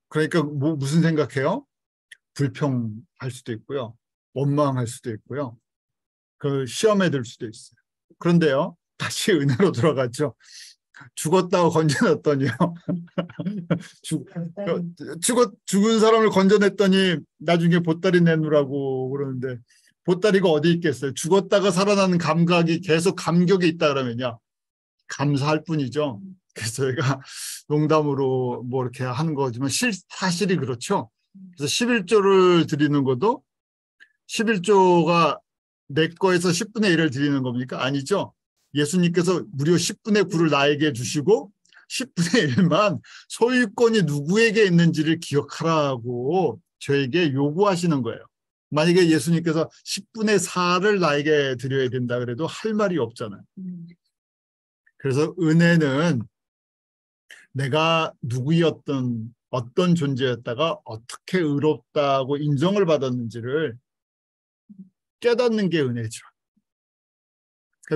그러니까 무슨 생각해요? 불평할 수도 있고요. 원망할 수도 있고요. 그 시험에 들 수도 있어요. 그런데요. 다시 은혜로 돌아가죠. 죽었다고 건져냈더니요. 죽은 사람을 건져냈더니 나중에 보따리 내놓으라고 그러는데 보따리가 어디 있겠어요. 죽었다가 살아나는 감각이 계속 감격이 있다 그러면요. 감사할 뿐이죠. 그래서 저희가 농담으로 뭐 이렇게 하는 거지만 사실이 그렇죠. 그래서 11조를 드리는 것도 11조가 내 거에서 10분의 1을 드리는 겁니까? 아니죠. 예수님께서 무려 10분의 9를 나에게 주시고 10분의 1만 소유권이 누구에게 있는지를 기억하라고 저에게 요구하시는 거예요. 만약에 예수님께서 10분의 4를 나에게 드려야 된다 그래도 할 말이 없잖아요. 그래서 은혜는 내가 누구였던 어떤 존재였다가 어떻게 의롭다고 인정을 받았는지를 깨닫는 게 은혜죠.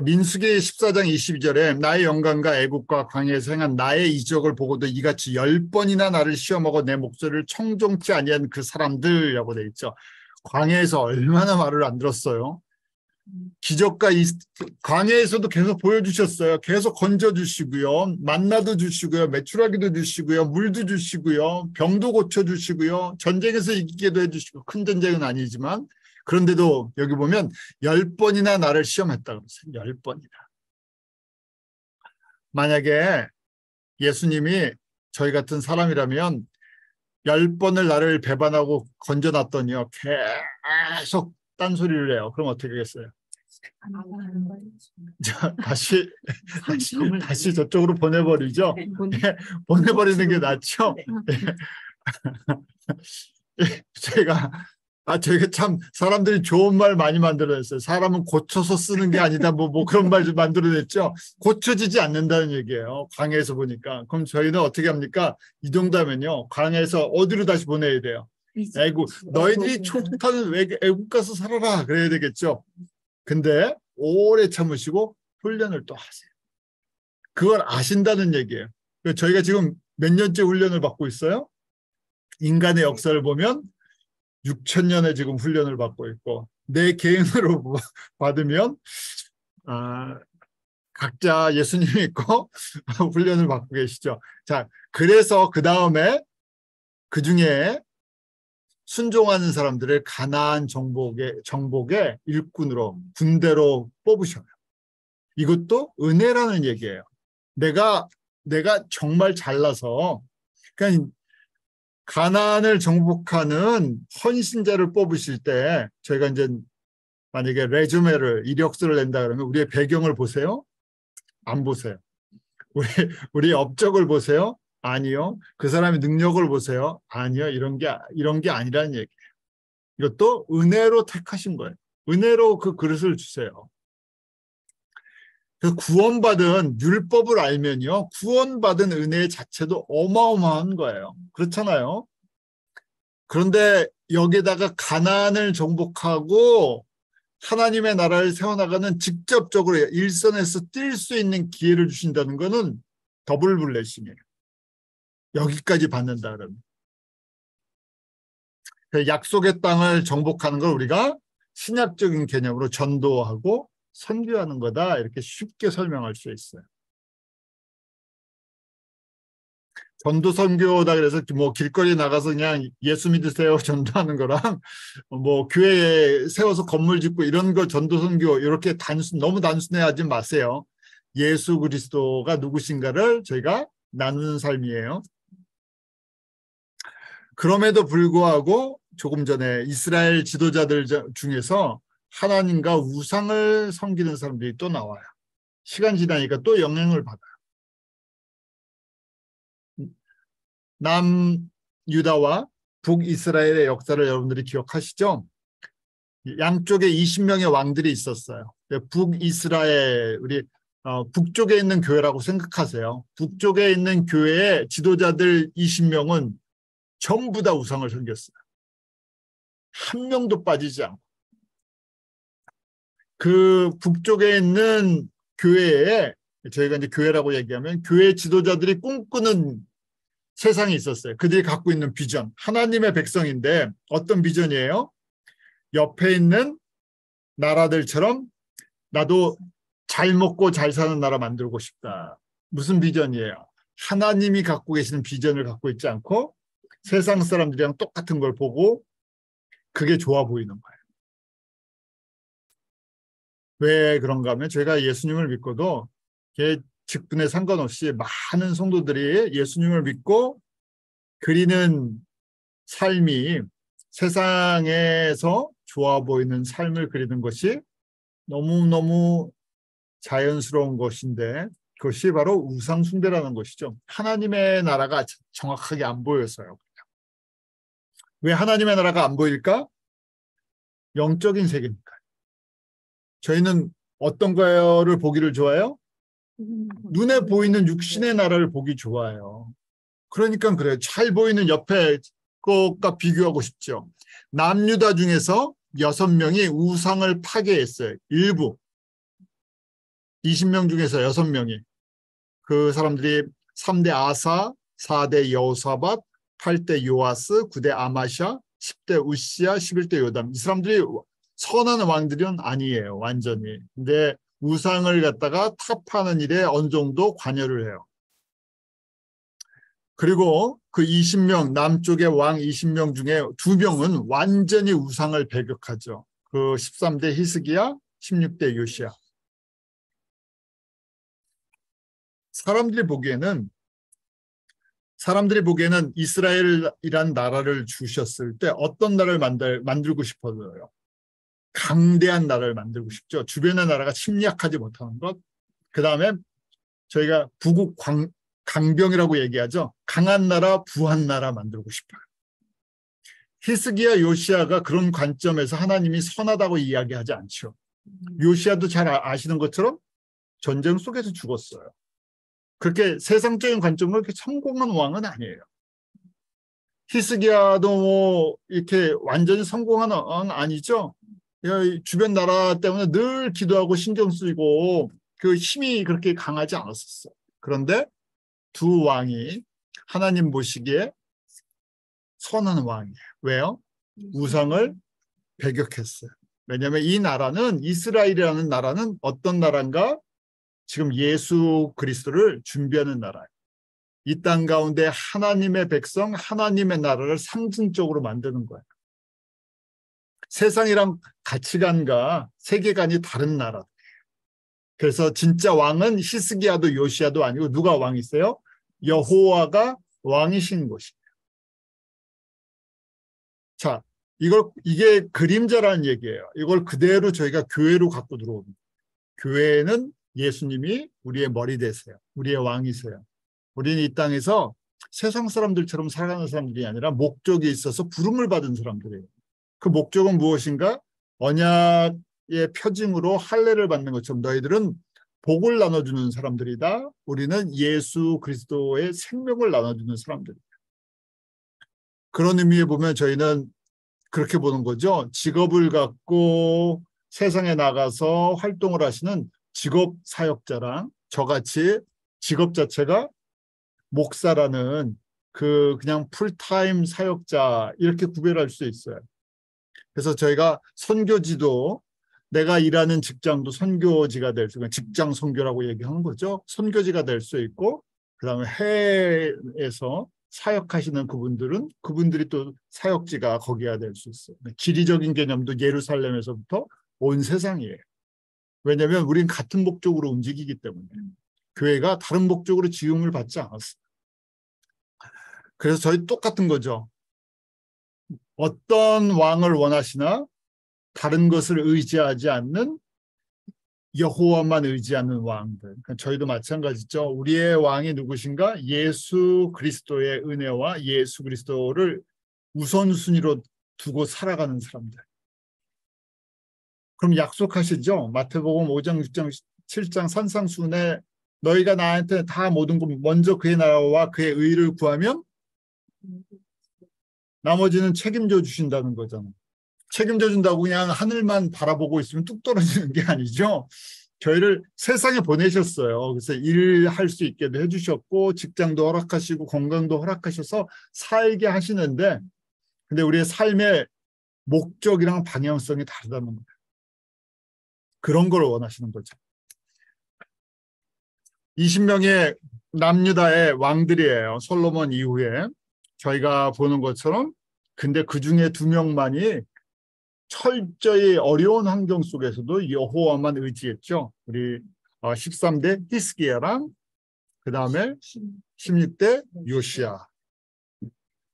민수기 14장 22절에 나의 영광과 애국과 광야에서 행한 나의 이적을 보고도 이같이 10번이나 나를 시험하고 내 목소리를 청종치 아니한 그 사람들이라고 돼 있죠. 광야에서 얼마나 말을 안 들었어요. 기적과 광야에서도 계속 보여주셨어요. 계속 건져주시고요. 만나도 주시고요. 메추라기도 주시고요. 물도 주시고요. 병도 고쳐주시고요. 전쟁에서 이기게도 해주시고 큰 전쟁은 아니지만 그런데도 여기 보면 10번이나 나를 시험했다고 그랬어요. 10번이나. 만약에 예수님이 저희 같은 사람이라면 10번을 나를 배반하고 건져놨더니요. 계속 딴소리를 해요. 그럼 어떻게 하겠어요? 자, 다시 저쪽으로 보내버리죠. 보내버리는 게 낫죠. 저희가 참 사람들이 좋은 말 많이 만들어냈어요. 사람은 고쳐서 쓰는 게 아니다. 뭐 그런 말 좀 만들어냈죠. 고쳐지지 않는다는 얘기예요. 광야에서 보니까. 그럼 저희는 어떻게 합니까? 이 정도면요. 광야에서 어디로 다시 보내야 돼요? 애국. 너희들이 좋다는 애국 가서 살아라. 그래야 되겠죠. 근데 오래 참으시고 훈련을 또 하세요. 그걸 아신다는 얘기예요. 저희가 지금 몇 년째 훈련을 받고 있어요? 인간의 역사를 보면 6,000년에 지금 훈련을 받고 있고 내 개인으로 받으면 각자 예수님 믿고 훈련을 받고 계시죠. 자, 그래서 그 다음에 그 중에 순종하는 사람들을 가나안 정복의 일꾼으로 군대로 뽑으셔요. 이것도 은혜라는 얘기예요. 내가 정말 잘나서 그러니까 가나안을 정복하는 헌신자를 뽑으실 때 저희가 이제 만약에 레주메를 이력서를 낸다 그러면 우리의 배경을 보세요? 안 보세요. 우리 업적을 보세요? 아니요. 그 사람의 능력을 보세요? 아니요. 이런 게 아니라는 얘기예요. 이것도 은혜로 택하신 거예요. 은혜로 그 그릇을 주세요. 그 구원받은 율법을 알면요. 구원받은 은혜 자체도 어마어마한 거예요. 그렇잖아요. 그런데 여기다가 가나안을 정복하고 하나님의 나라를 세워나가는 직접적으로 일선에서 뛸 수 있는 기회를 주신다는 것은 더블 블레싱이에요. 여기까지 받는다 그러면. 약속의 땅을 정복하는 걸 우리가 신약적인 개념으로 전도하고 선교하는 거다, 이렇게 쉽게 설명할 수 있어요. 전도 선교다 그래서 뭐 길거리 나가서 그냥 예수 믿으세요 전도하는 거랑 뭐 교회에 세워서 건물 짓고 이런 거 전도 선교, 이렇게 너무 단순해하지 마세요. 예수 그리스도가 누구신가를 저희가 나누는 삶이에요. 그럼에도 불구하고 조금 전에 이스라엘 지도자들 중에서 하나님과 우상을 섬기는 사람들이 또 나와요. 시간 지나니까 또 영향을 받아요. 남유다와 북이스라엘의 역사를 여러분들이 기억하시죠? 양쪽에 20명의 왕들이 있었어요. 북이스라엘, 우리 북쪽에 있는 교회라고 생각하세요. 북쪽에 있는 교회의 지도자들 20명은 전부 다 우상을 섬겼어요. 한 명도 빠지지 않고. 그 북쪽에 있는 교회에, 저희가 이제 교회라고 얘기하면 교회 지도자들이 꿈꾸는 세상이 있었어요. 그들이 갖고 있는 비전, 하나님의 백성인데 어떤 비전이에요? 옆에 있는 나라들처럼 나도 잘 먹고 잘 사는 나라 만들고 싶다. 무슨 비전이에요? 하나님이 갖고 계시는 비전을 갖고 있지 않고 세상 사람들이랑 똑같은 걸 보고 그게 좋아 보이는 거예요. 왜 그런가 하면 저희가 예수님을 믿고도 직분에 상관없이 많은 성도들이 예수님을 믿고 그리는 삶이 세상에서 좋아 보이는 삶을 그리는 것이 너무너무 자연스러운 것인데 그것이 바로 우상숭배라는 것이죠. 하나님의 나라가 정확하게 안 보여서요. 왜 하나님의 나라가 안 보일까? 영적인 세계니까. 저희는 어떤 거를 보기를 좋아해요? 눈에 보이는 육신의 나라를 보기 좋아해요. 그러니까 그래요. 잘 보이는 옆에 것과 비교하고 싶죠. 남유다 중에서 6명이 우상을 파괴했어요. 일부. 20명 중에서 6명이. 그 사람들이 3대 아사, 4대 여호사밧, 8대 요아스, 9대 아마샤, 10대 우시야, 11대 요담. 이 사람들이 선한 왕들은 아니에요. 완전히. 근데 우상을 갖다가 타파하는 일에 어느 정도 관여를 해요. 그리고 그 20명, 남쪽의 왕 20명 중에 2명은 완전히 우상을 배격하죠. 그 13대 히스기야, 16대 요시야. 사람들이 보기에는 이스라엘이란 나라를 주셨을 때 어떤 나라를 만들고 싶어요? 강대한 나라를 만들고 싶죠. 주변의 나라가 침략하지 못하는 것. 그 다음에 저희가 부국 강병이라고 얘기하죠. 강한 나라, 부한 나라 만들고 싶어요. 히스기야, 요시야가 그런 관점에서 하나님이 선하다고 이야기하지 않죠. 요시야도 잘 아시는 것처럼 전쟁 속에서 죽었어요. 그렇게 세상적인 관점으로 그렇게 성공한 왕은 아니에요. 히스기야도 뭐 이렇게 완전히 성공한 왕은 아니죠. 주변 나라 때문에 늘 기도하고 신경 쓰이고 그 힘이 그렇게 강하지 않았었어요. 그런데 두 왕이 하나님 보시기에 선한 왕이에요. 왜요? 우상을 배격했어요. 왜냐하면 이 나라는, 이스라엘이라는 나라는 어떤 나라인가? 지금 예수 그리스도를 준비하는 나라예요. 이 땅 가운데 하나님의 백성, 하나님의 나라를 상징적으로 만드는 거예요. 세상이랑 가치관과 세계관이 다른 나라. 그래서 진짜 왕은 히스기야도 요시야도 아니고 누가 왕이세요? 여호와가 왕이신 것이에요. 자, 이게 그림자라는 얘기예요. 이걸 그대로 저희가 교회로 갖고 들어옵니다. 교회는 예수님이 우리의 머리 되세요. 우리의 왕이세요. 우리는 이 땅에서 세상 사람들처럼 살아가는 사람들이 아니라 목적이 있어서 부름을 받은 사람들이에요. 그 목적은 무엇인가? 언약의 표징으로 할례를 받는 것처럼 너희들은 복을 나눠주는 사람들이다. 우리는 예수 그리스도의 생명을 나눠주는 사람들이다. 그런 의미에 보면 저희는 그렇게 보는 거죠. 직업을 갖고 세상에 나가서 활동을 하시는 직업 사역자랑 저같이 직업 자체가 목사라는 그냥 풀타임 사역자 이렇게 구별할 수 있어요. 그래서 저희가 선교지도 내가 일하는 직장도 선교지가 될 수 있고 직장 선교라고 얘기하는 거죠. 선교지가 될 수 있고 그다음에 해외에서 사역하시는 그분들이 또 사역지가 거기가 될 수 있어요. 지리적인 개념도 예루살렘에서부터 온 세상이에요. 왜냐하면 우린 같은 목적으로 움직이기 때문에 교회가 다른 목적으로 지음을 받지 않았어요. 그래서 저희 똑같은 거죠. 어떤 왕을 원하시나 다른 것을 의지하지 않는 여호와만 의지하는 왕들. 저희도 마찬가지죠. 우리의 왕이 누구신가? 예수 그리스도의 은혜와 예수 그리스도를 우선순위로 두고 살아가는 사람들. 그럼 약속하시죠. 마태복음 5장, 6장, 7장 산상수훈에 너희가 나한테 다 모든 것 먼저 그의 나라와 그의 의를 구하면 나머지는 책임져 주신다는 거잖아요. 책임져 준다고 그냥 하늘만 바라보고 있으면 뚝 떨어지는 게 아니죠. 저희를 세상에 보내셨어요. 그래서 일할 수 있게도 해주셨고 직장도 허락하시고 건강도 허락하셔서 살게 하시는데 근데 우리의 삶의 목적이랑 방향성이 다르다는 거예요. 그런 걸 원하시는 거죠. 20명의 남유다의 왕들이에요. 솔로몬 이후에. 저희가 보는 것처럼 근데 그중에 2명만이 철저히 어려운 환경 속에서도 여호와만 의지했죠. 우리 13대 히스기야랑 그 다음에 16대 요시야.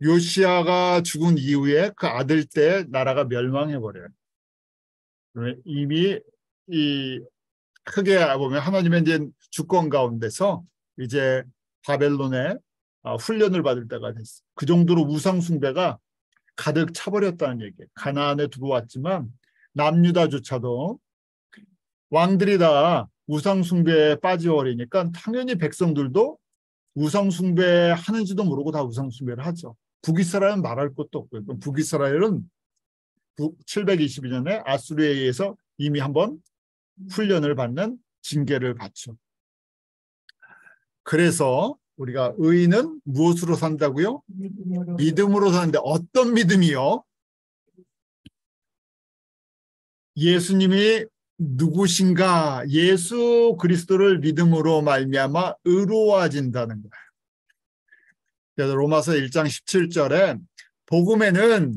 요시야가 죽은 이후에 그 아들 때 나라가 멸망해버려요. 이미 크게 보면 하나님의 이제 주권 가운데서 이제 바벨론에 훈련을 받을 때가 됐어요. 그 정도로 우상 숭배가 가득 차버렸다는 얘기예요. 가나안에 들어왔지만 남유다조차도 왕들이 다 우상 숭배에 빠져버리니까 당연히 백성들도 우상 숭배하는지도 모르고 다 우상 숭배를 하죠. 북이스라엘은 말할 것도 없고요. 북이스라엘은 722년에 아수르에 의해서 이미 한번 훈련을 받는 징계를 받죠. 그래서 우리가 의인은 무엇으로 산다고요? 믿음으로 사는데 어떤 믿음이요? 예수님이 누구신가? 예수 그리스도를 믿음으로 말미암아 의로워진다는 거예요. 그래서 로마서 1장 17절에 복음에는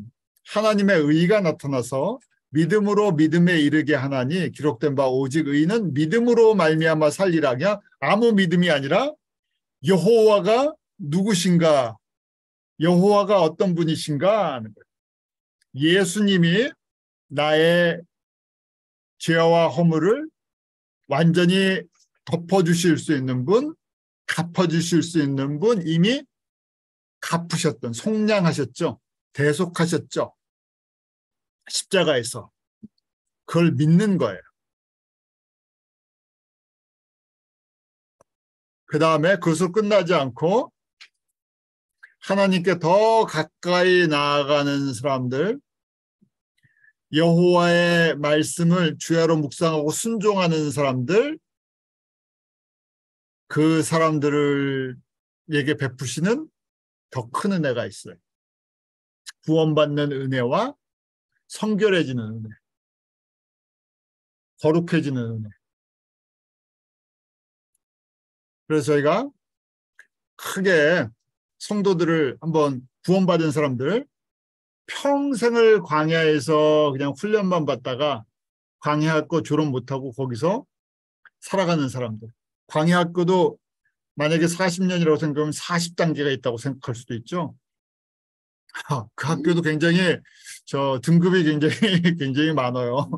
하나님의 의가 나타나서 믿음으로 믿음에 이르게 하나니 기록된 바 오직 의인은 믿음으로 말미암아 살리라냐? 아무 믿음이 아니라 여호와가 누구신가? 여호와가 어떤 분이신가 하는 거예요. 예수님이 나의 죄와 허물을 완전히 덮어주실 수 있는 분, 갚아주실 수 있는 분, 이미 갚으셨던, 속량하셨죠. 대속하셨죠. 십자가에서. 그걸 믿는 거예요. 그 다음에 그것으로 끝나지 않고 하나님께 더 가까이 나아가는 사람들, 여호와의 말씀을 주야로 묵상하고 순종하는 사람들, 그 사람들에게 베푸시는 더 큰 은혜가 있어요. 구원받는 은혜와 성결해지는 은혜, 거룩해지는 은혜. 그래서 저희가 크게 성도들을 한번 구원받은 사람들, 평생을 광야에서 그냥 훈련만 받다가 광야학교 졸업 못하고 거기서 살아가는 사람들. 광야학교도 만약에 40년이라고 생각하면 40단계가 있다고 생각할 수도 있죠. 그 학교도 굉장히 등급이 굉장히 많아요.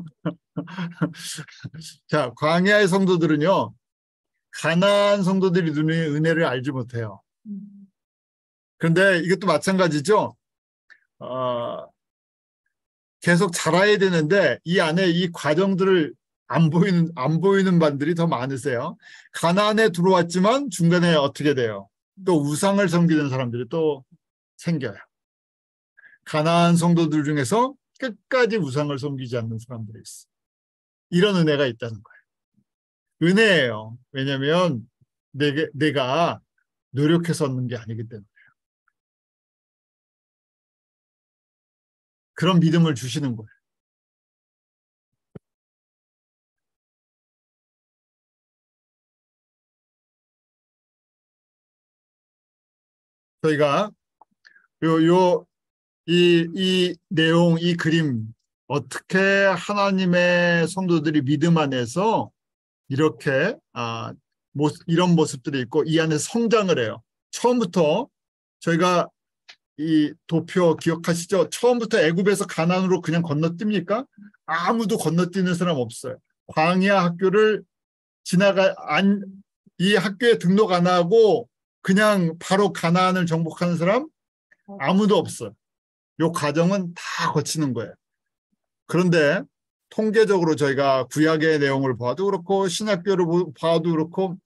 자, 광야의 성도들은요, 가나안 성도들이 누리는 은혜를 알지 못해요. 그런데 이것도 마찬가지죠. 계속 자라야 되는데 이 안에 이 과정들을 안 보이는 반들이 더 많으세요. 가나안에 들어왔지만 중간에 어떻게 돼요? 또 우상을 섬기는 사람들이 또 생겨요. 가나안 성도들 중에서 끝까지 우상을 섬기지 않는 사람들이 있어. 이런 은혜가 있다는 거예요. 은혜예요. 왜냐하면 내가 노력해서 얻는 게 아니기 때문에. 그런 믿음을 주시는 거예요. 저희가 이 내용, 이 그림, 어떻게 하나님의 성도들이 믿음 안에서 이렇게 이런 모습들이 있고 이 안에 성장을 해요. 처음부터 저희가 이 도표 기억하시죠? 처음부터 애굽에서 가나안으로 그냥 건너뜁니까? 아무도 건너뛰는 사람 없어요. 광야 학교를 이 학교에 등록 안 하고 그냥 바로 가나안을 정복하는 사람 아무도 없어요. 이 과정은 다 거치는 거예요. 그런데 통계적으로 저희가 구약의 내용을 봐도 그렇고 신학교를 봐도 그렇고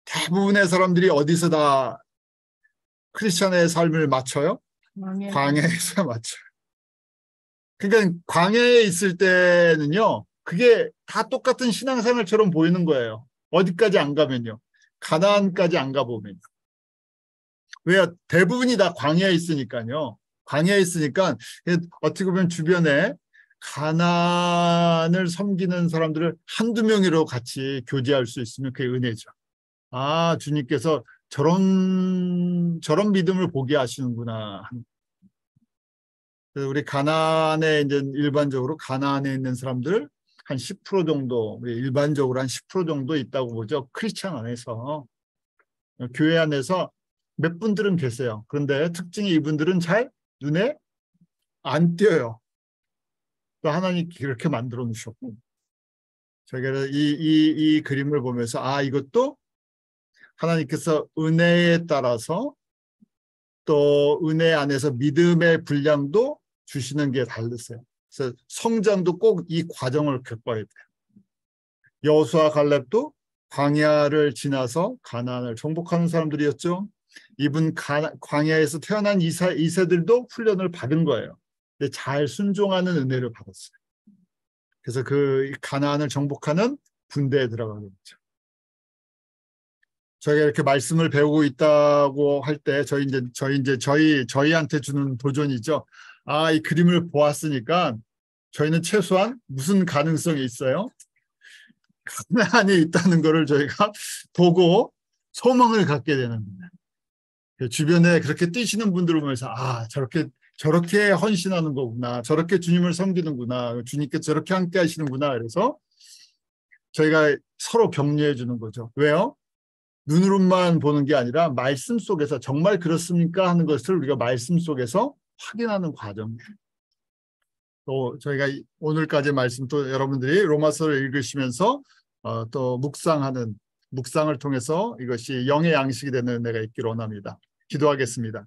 대부분의 사람들이 어디서 다 크리스천의 삶을 맞춰요? 광야에서 맞춰요. 그러니까 광야에 있을 때는요, 그게 다 똑같은 신앙생활처럼 보이는 거예요. 어디까지 안 가면요. 가나안까지 안 가보면요. 왜? 대부분이 다 광야에 있으니까요. 광야에 있으니까 어떻게 보면 주변에 가나안을 섬기는 사람들을 한두 명으로 같이 교제할 수 있으면 그게 은혜죠. 주님께서 저런 믿음을 보게 하시는구나. 그래서 우리 가나안에 이제 일반적으로 가나안에 있는 사람들 한 10% 정도, 일반적으로 한 10% 정도 있다고 보죠. 크리스천 안에서. 교회 안에서 몇 분들은 계세요. 그런데 특징이 이분들은 잘 눈에 안 띄어요. 또 하나님 그렇게 만들어 놓으셨고. 저희가 이 그림을 보면서 이것도 하나님께서 은혜에 따라서 또 은혜 안에서 믿음의 분량도 주시는 게 다르세요. 그래서 성장도 꼭 이 과정을 겪어야 돼요. 여호수아 갈렙도 광야를 지나서 가나안을 정복하는 사람들이었죠. 이분 광야에서 태어난 이세들도 훈련을 받은 거예요. 근데 잘 순종하는 은혜를 받았어요. 그래서 그 가나안을 정복하는 군대에 들어가게 됐죠. 저희가 이렇게 말씀을 배우고 있다고 할 때 저희한테 주는 도전이죠. 이 그림을 보았으니까 저희는 최소한 무슨 가능성이 있어요? 가나안이 있다는 것을 저희가 보고 소망을 갖게 되는 겁니다. 주변에 그렇게 뛰시는 분들을 보면서 저렇게 헌신하는 거구나. 저렇게 주님을 섬기는구나. 주님께 저렇게 함께 하시는구나. 그래서 저희가 서로 격려해 주는 거죠. 왜요? 눈으로만 보는 게 아니라 말씀 속에서 정말 그렇습니까? 하는 것을 우리가 말씀 속에서 확인하는 과정이에요. 또 저희가 오늘까지 말씀 또 여러분들이 로마서를 읽으시면서 또 묵상을 통해서 이것이 영의 양식이 되는 은혜가 있기를 원합니다. 기도하겠습니다.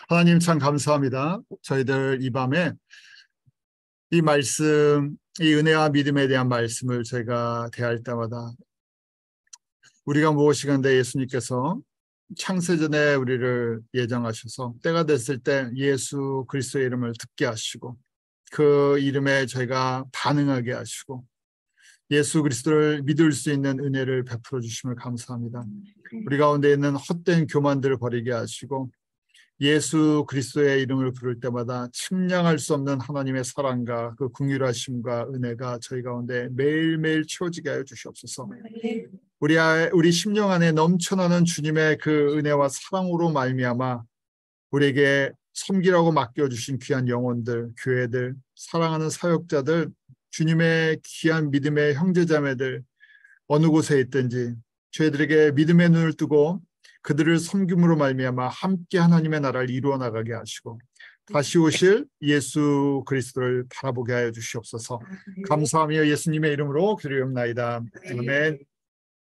하나님 참 감사합니다. 저희들 이 밤에 이 말씀, 이 은혜와 믿음에 대한 말씀을 저희가 대할 때마다 우리가 무엇이간데 예수님께서 창세전에 우리를 예정하셔서 때가 됐을 때 예수 그리스도의 이름을 듣게 하시고 그 이름에 저희가 반응하게 하시고 예수 그리스도를 믿을 수 있는 은혜를 베풀어 주심을 감사합니다. 우리 가운데 있는 헛된 교만들을 버리게 하시고 예수 그리스도의 이름을 부를 때마다 측량할 수 없는 하나님의 사랑과 그 긍휼하심과 은혜가 저희 가운데 매일매일 채워지게 하여 주시옵소서. 우리 심령 안에 넘쳐나는 주님의 그 은혜와 사랑으로 말미암아 우리에게 섬기라고 맡겨주신 귀한 영혼들, 교회들, 사랑하는 사역자들, 주님의 귀한 믿음의 형제자매들 어느 곳에 있든지 저희들에게 믿음의 눈을 뜨고 그들을 섬김으로 말미암아 함께 하나님의 나라를 이루어 나가게 하시고 다시 오실 예수 그리스도를 바라보게 하여 주시옵소서. 감사하며 예수님의 이름으로 기도하옵나이다. 아멘.